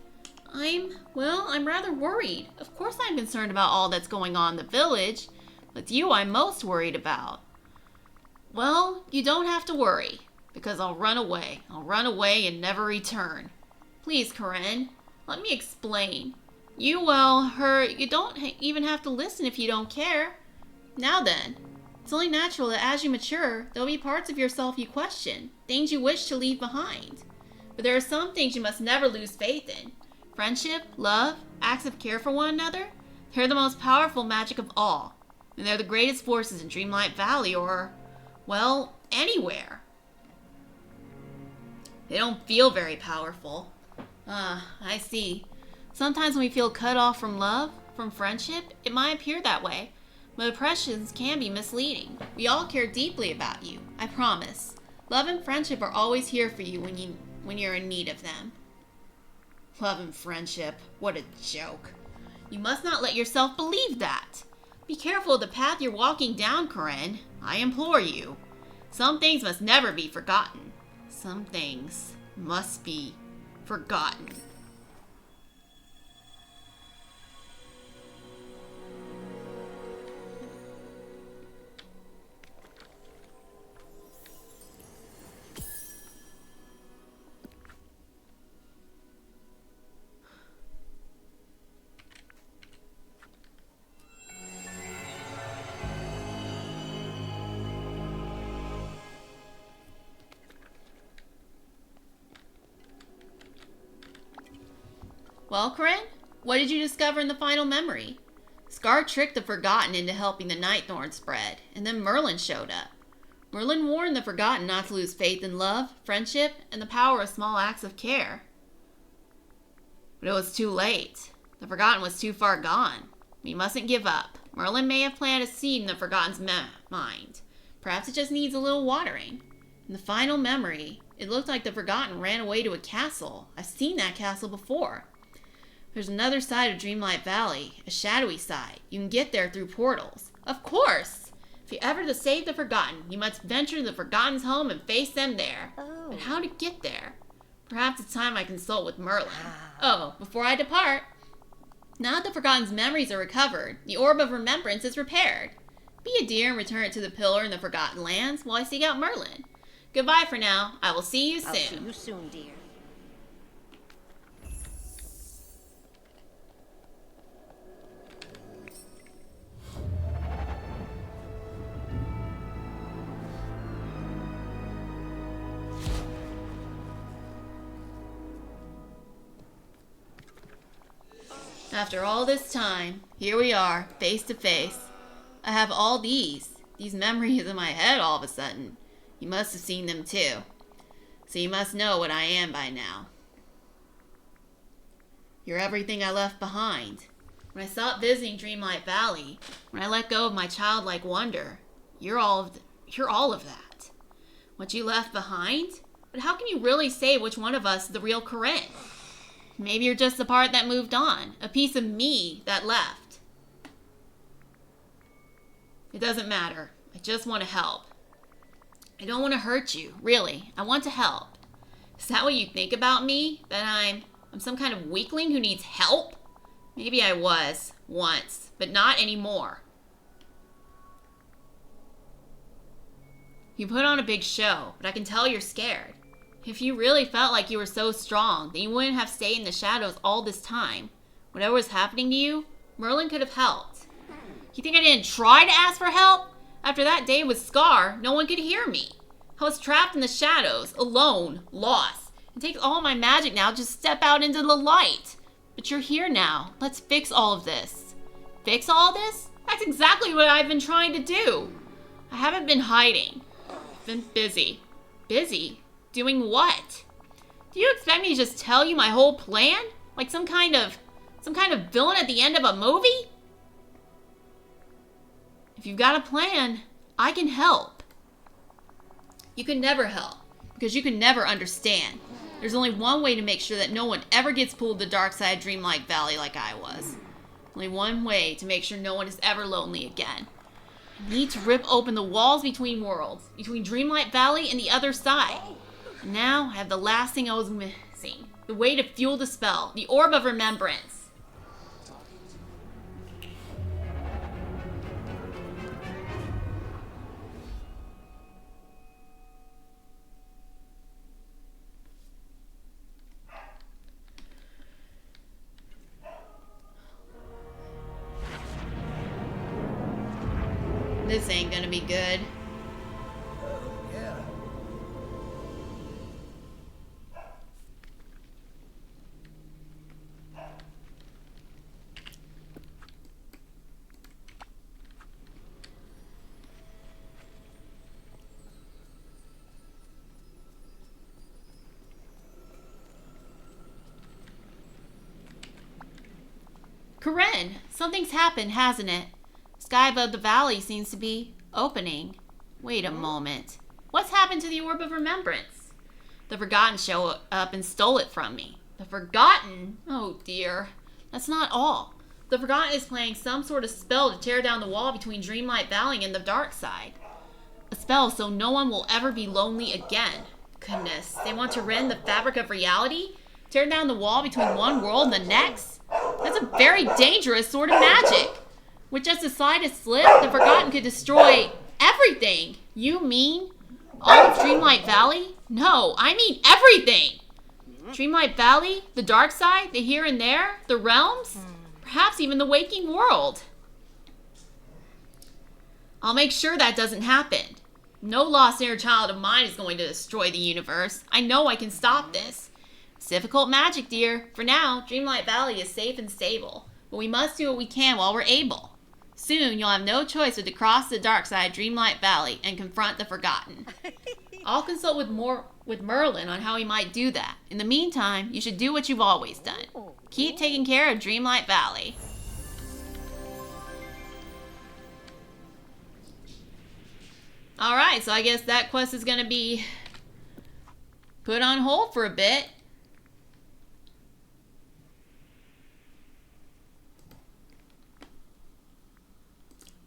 I'm rather worried. Of course I'm concerned about all that's going on in the village. But you I'm most worried about. Well, you don't have to worry. Because I'll run away. I'll run away and never return. Please, Corinne, let me explain. You don't even have to listen if you don't care. Now then, it's only natural that as you mature, there'll be parts of yourself you question, things you wish to leave behind. But there are some things you must never lose faith in. Friendship, love, acts of care for one another, they're the most powerful magic of all. And they're the greatest forces in Dreamlight Valley or, well, anywhere. They don't feel very powerful. I see. Sometimes when we feel cut off from love, from friendship, it might appear that way. But impressions can be misleading. We all care deeply about you, I promise. Love and friendship are always here for you when you're in need of them. Love and friendship, what a joke. You must not let yourself believe that. Be careful of the path you're walking down, Corinne. I implore you. Some things must never be forgotten. Some things must be forgotten. Well, Corinne, what did you discover in the final memory? Scar tricked the Forgotten into helping the Nightthorn spread, and then Merlin showed up. Merlin warned the Forgotten not to lose faith in love, friendship, and the power of small acts of care. But it was too late. The Forgotten was too far gone. We mustn't give up. Merlin may have planted a seed in the Forgotten's mind. Perhaps it just needs a little watering. In the final memory, it looked like the Forgotten ran away to a castle. I've seen that castle before. There's another side of Dreamlight Valley, a shadowy side. You can get there through portals. Of course! If you're ever to save the Forgotten, you must venture to the Forgotten's home and face them there. Oh. But how to get there? Perhaps it's time I consult with Merlin. Oh, before I depart, now that the Forgotten's memories are recovered, the Orb of Remembrance is repaired. Be a dear and return it to the pillar in the Forgotten Lands while I seek out Merlin. Goodbye for now. I will see you soon. I'll see you soon, dear. After all this time, here we are, face to face. I have all these memories in my head all of a sudden. You must have seen them too. So you must know what I am by now. You're everything I left behind. When I stopped visiting Dreamlight Valley, when I let go of my childlike wonder, you're all of that. What you left behind? But how can you really say which one of us is the real Corinne? Maybe you're just the part that moved on, a piece of me that left. It doesn't matter. I just want to help. I don't want to hurt you, really. I want to help. Is that what you think about me? That I'm some kind of weakling who needs help? Maybe I was, once, but not anymore. You put on a big show, but I can tell you're scared. If you really felt like you were so strong, then you wouldn't have stayed in the shadows all this time. Whatever was happening to you, Merlin could have helped. You think I didn't try to ask for help? After that day with Scar, no one could hear me. I was trapped in the shadows, alone, lost. It takes all my magic now to just step out into the light. But you're here now. Let's fix all of this. Fix all this? That's exactly what I've been trying to do. I haven't been hiding. I've been busy. Busy? Doing what? Do you expect me to just tell you my whole plan? Like some kind of villain at the end of a movie? If you've got a plan, I can help. You can never help, because you can never understand. There's only one way to make sure that no one ever gets pulled to the dark side of Dreamlight Valley like I was. Only one way to make sure no one is ever lonely again. I need to rip open the walls between worlds, between Dreamlight Valley and the other side. And now I have the last thing I was missing. The way to fuel the spell. The Orb of Remembrance. This ain't gonna be good. Corinne, something's happened, hasn't it? Sky above the valley seems to be opening. Wait a moment. What's happened to the Orb of Remembrance? The Forgotten showed up and stole it from me. The Forgotten? Oh dear. That's not all. The Forgotten is playing some sort of spell to tear down the wall between Dreamlight Valley and the dark side. A spell so no one will ever be lonely again. Goodness, they want to rend the fabric of reality? Tear down the wall between one world and the next? That's a very dangerous sort of magic. With just the slightest slip, the Forgotten could destroy everything. You mean all of Dreamlight Valley? No, I mean everything. Dreamlight Valley, the dark side, the here and there, the realms, perhaps even the waking world. I'll make sure that doesn't happen. No lost inner child of mine is going to destroy the universe. I know I can stop this. It's difficult magic, dear. For now, Dreamlight Valley is safe and stable, but we must do what we can while we're able. Soon, you'll have no choice but to cross the dark side of Dreamlight Valley and confront the Forgotten. I'll consult with Merlin on how he might do that. In the meantime, you should do what you've always done. Keep taking care of Dreamlight Valley. Alright, so I guess that quest is going to be put on hold for a bit.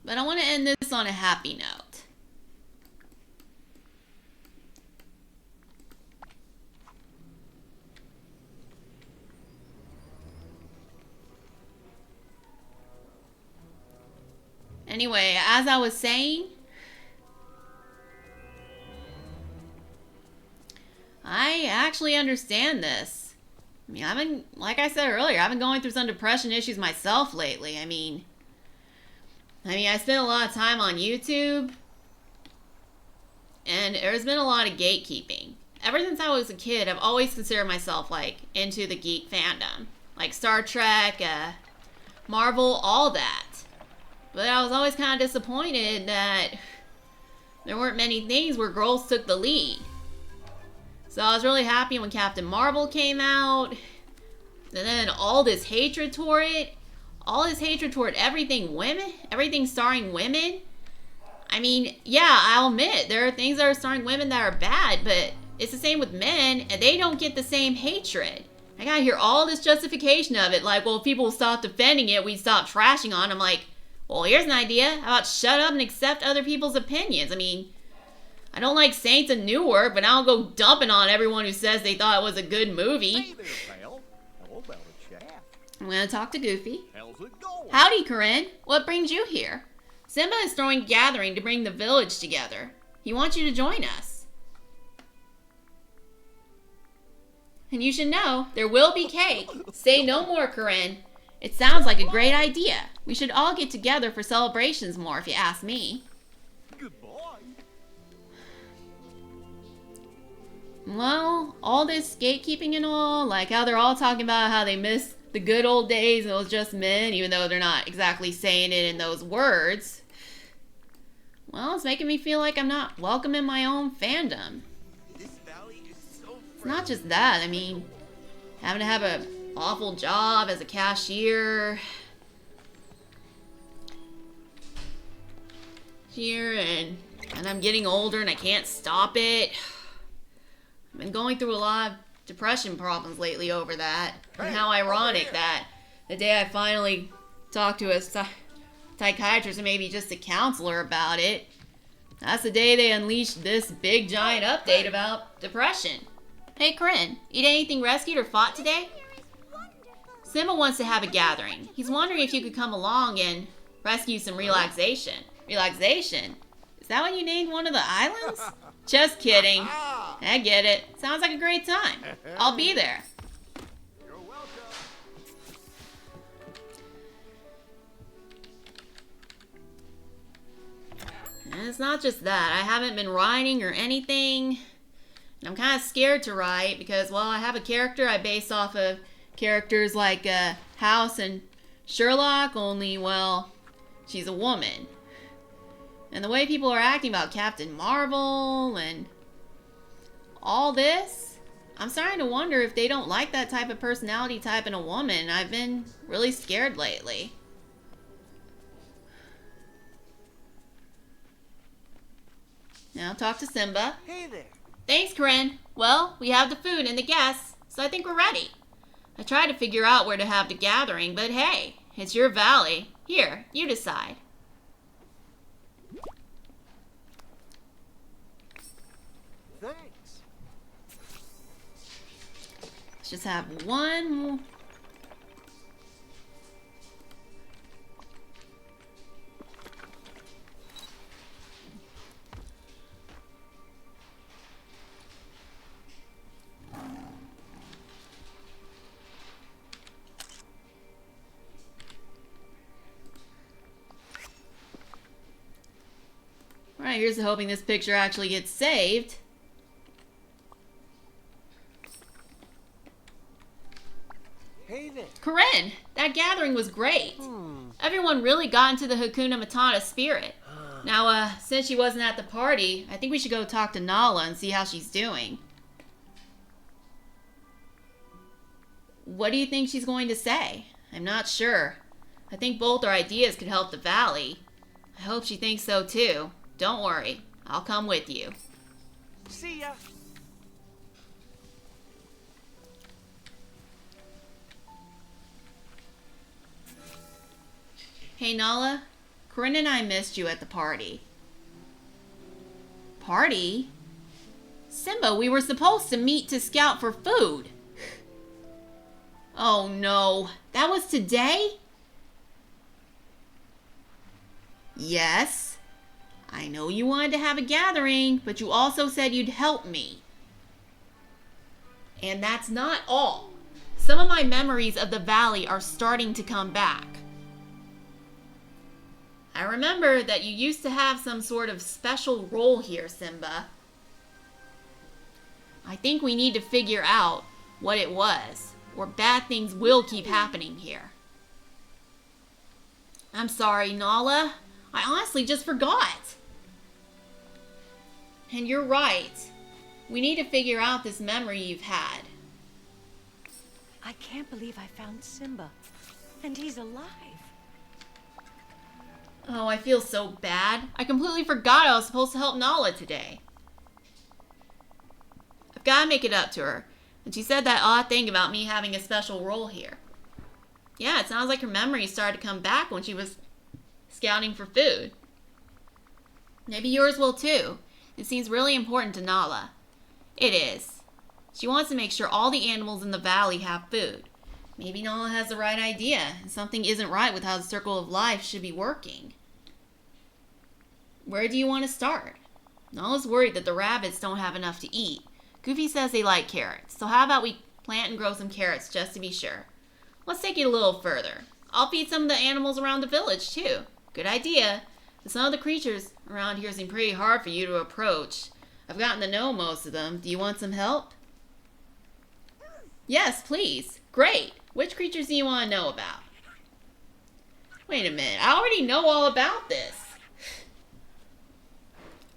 But I want to end this on a happy note. Anyway, as I was saying, I actually understand this. I mean, like I said earlier, I've been going through some depression issues myself lately. I mean, I spent a lot of time on YouTube, and there's been a lot of gatekeeping. Ever since I was a kid, I've always considered myself, like, into the geek fandom. Like Star Trek, Marvel, all that. But I was always kind of disappointed that there weren't many things where girls took the lead. So I was really happy when Captain Marvel came out. And then all this hatred toward it. All this hatred toward everything women. Everything starring women. I mean, yeah, I'll admit, there are things that are starring women that are bad. But it's the same with men. And they don't get the same hatred. I gotta hear all this justification of it. Like, well, if people stop defending it, we'd stop trashing on them. Like, well, here's an idea. How about shut up and accept other people's opinions? I mean, I don't like Saints and Newark, but I'll go dumping on everyone who says they thought it was a good movie. Hey there, pal. How about a chat? I'm going to talk to Goofy. How's it going? Howdy, Corinne. What brings you here? Simba is throwing a gathering to bring the village together. He wants you to join us. And you should know, there will be cake. Say no more, Corinne. It sounds like a great idea. We should all get together for celebrations more, if you ask me. Goodbye. Well, all this gatekeeping and all, like how they're all talking about how they miss the good old days and it was just men, even though they're not exactly saying it in those words. Well, it's making me feel like I'm not welcome in my own fandom. This valley is so It's not just that, I mean, having to have an awful job as a cashier here, and I'm getting older and I can't stop it. I've been going through a lot of depression problems lately over that. And how ironic that the day I finally talked to a psychiatrist and maybe just a counselor about it, that's the day they unleashed this big giant update about depression. Hey Corinne, eat anything rescued or fought today? Simba wants to have a gathering. He's wondering if you could come along and rescue some relaxation. Relaxation? Is that what you named one of the islands? Just kidding. I get it. Sounds like a great time. I'll be there. You're welcome. And it's not just that. I haven't been writing or anything. And I'm kind of scared to write because, well, I have a character I base off of characters like House and Sherlock, only, well, she's a woman. And the way people are acting about Captain Marvel and all this, I'm starting to wonder if they don't like that type of personality type in a woman. I've been really scared lately. Now talk to Simba. Hey there. Thanks, Corinne. Well, we have the food and the guests, so I think we're ready. I tried to figure out where to have the gathering, but hey, it's your valley. Here, you decide. Thanks. Let's just have one more. Alright, here's to hoping this picture actually gets saved. Hey there. Corinne, that gathering was great. Everyone really got into the Hakuna Matata spirit. Now, since she wasn't at the party, I think we should go talk to Nala and see how she's doing. What do you think she's going to say? I'm not sure. I think both our ideas could help the valley. I hope she thinks so too. Don't worry, I'll come with you. See ya. Hey Nala, Corinne and I missed you at the party. Party? Simba, we were supposed to meet to scout for food. Oh no, that was today? Yes. I know you wanted to have a gathering, but you also said you'd help me. And that's not all. Some of my memories of the valley are starting to come back. I remember that you used to have some sort of special role here, Simba. I think we need to figure out what it was, or bad things will keep happening here. I'm sorry, Nala. I honestly just forgot. And you're right. We need to figure out this memory you've had. I can't believe I found Simba. And he's alive. Oh, I feel so bad. I completely forgot I was supposed to help Nala today. I've got to make it up to her. And she said that odd thing about me having a special role here. Yeah, it sounds like her memories started to come back when she was scouting for food. Maybe yours will too. It seems really important to Nala. It is. She wants to make sure all the animals in the valley have food. Maybe Nala has the right idea, and something isn't right with how the circle of life should be working. Where do you want to start? Nala's worried that the rabbits don't have enough to eat. Goofy says they like carrots, so how about we plant and grow some carrots just to be sure? Let's take it a little further. I'll feed some of the animals around the village too. Good idea. But some of the creatures around here seem pretty hard for you to approach. I've gotten to know most of them. Do you want some help? Yes, please. Great. Which creatures do you want to know about? Wait a minute. I already know all about this.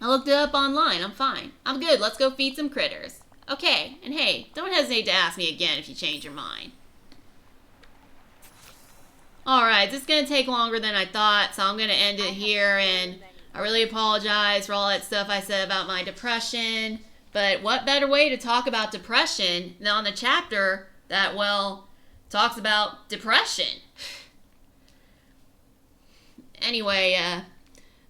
I looked it up online. I'm fine. I'm good. Let's go feed some critters. Okay. And hey, don't hesitate to ask me again if you change your mind. Alright, this is going to take longer than I thought, so I'm going to end it here, and I really apologize for all that stuff I said about my depression, but what better way to talk about depression than on the chapter that, well, talks about depression. Anyway,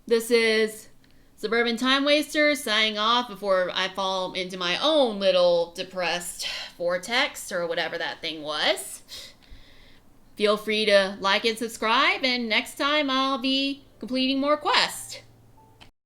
this is Suburban Time Waster signing off before I fall into my own little depressed vortex, or whatever that thing was. Feel free to like and subscribe, and next time I'll be completing more quests.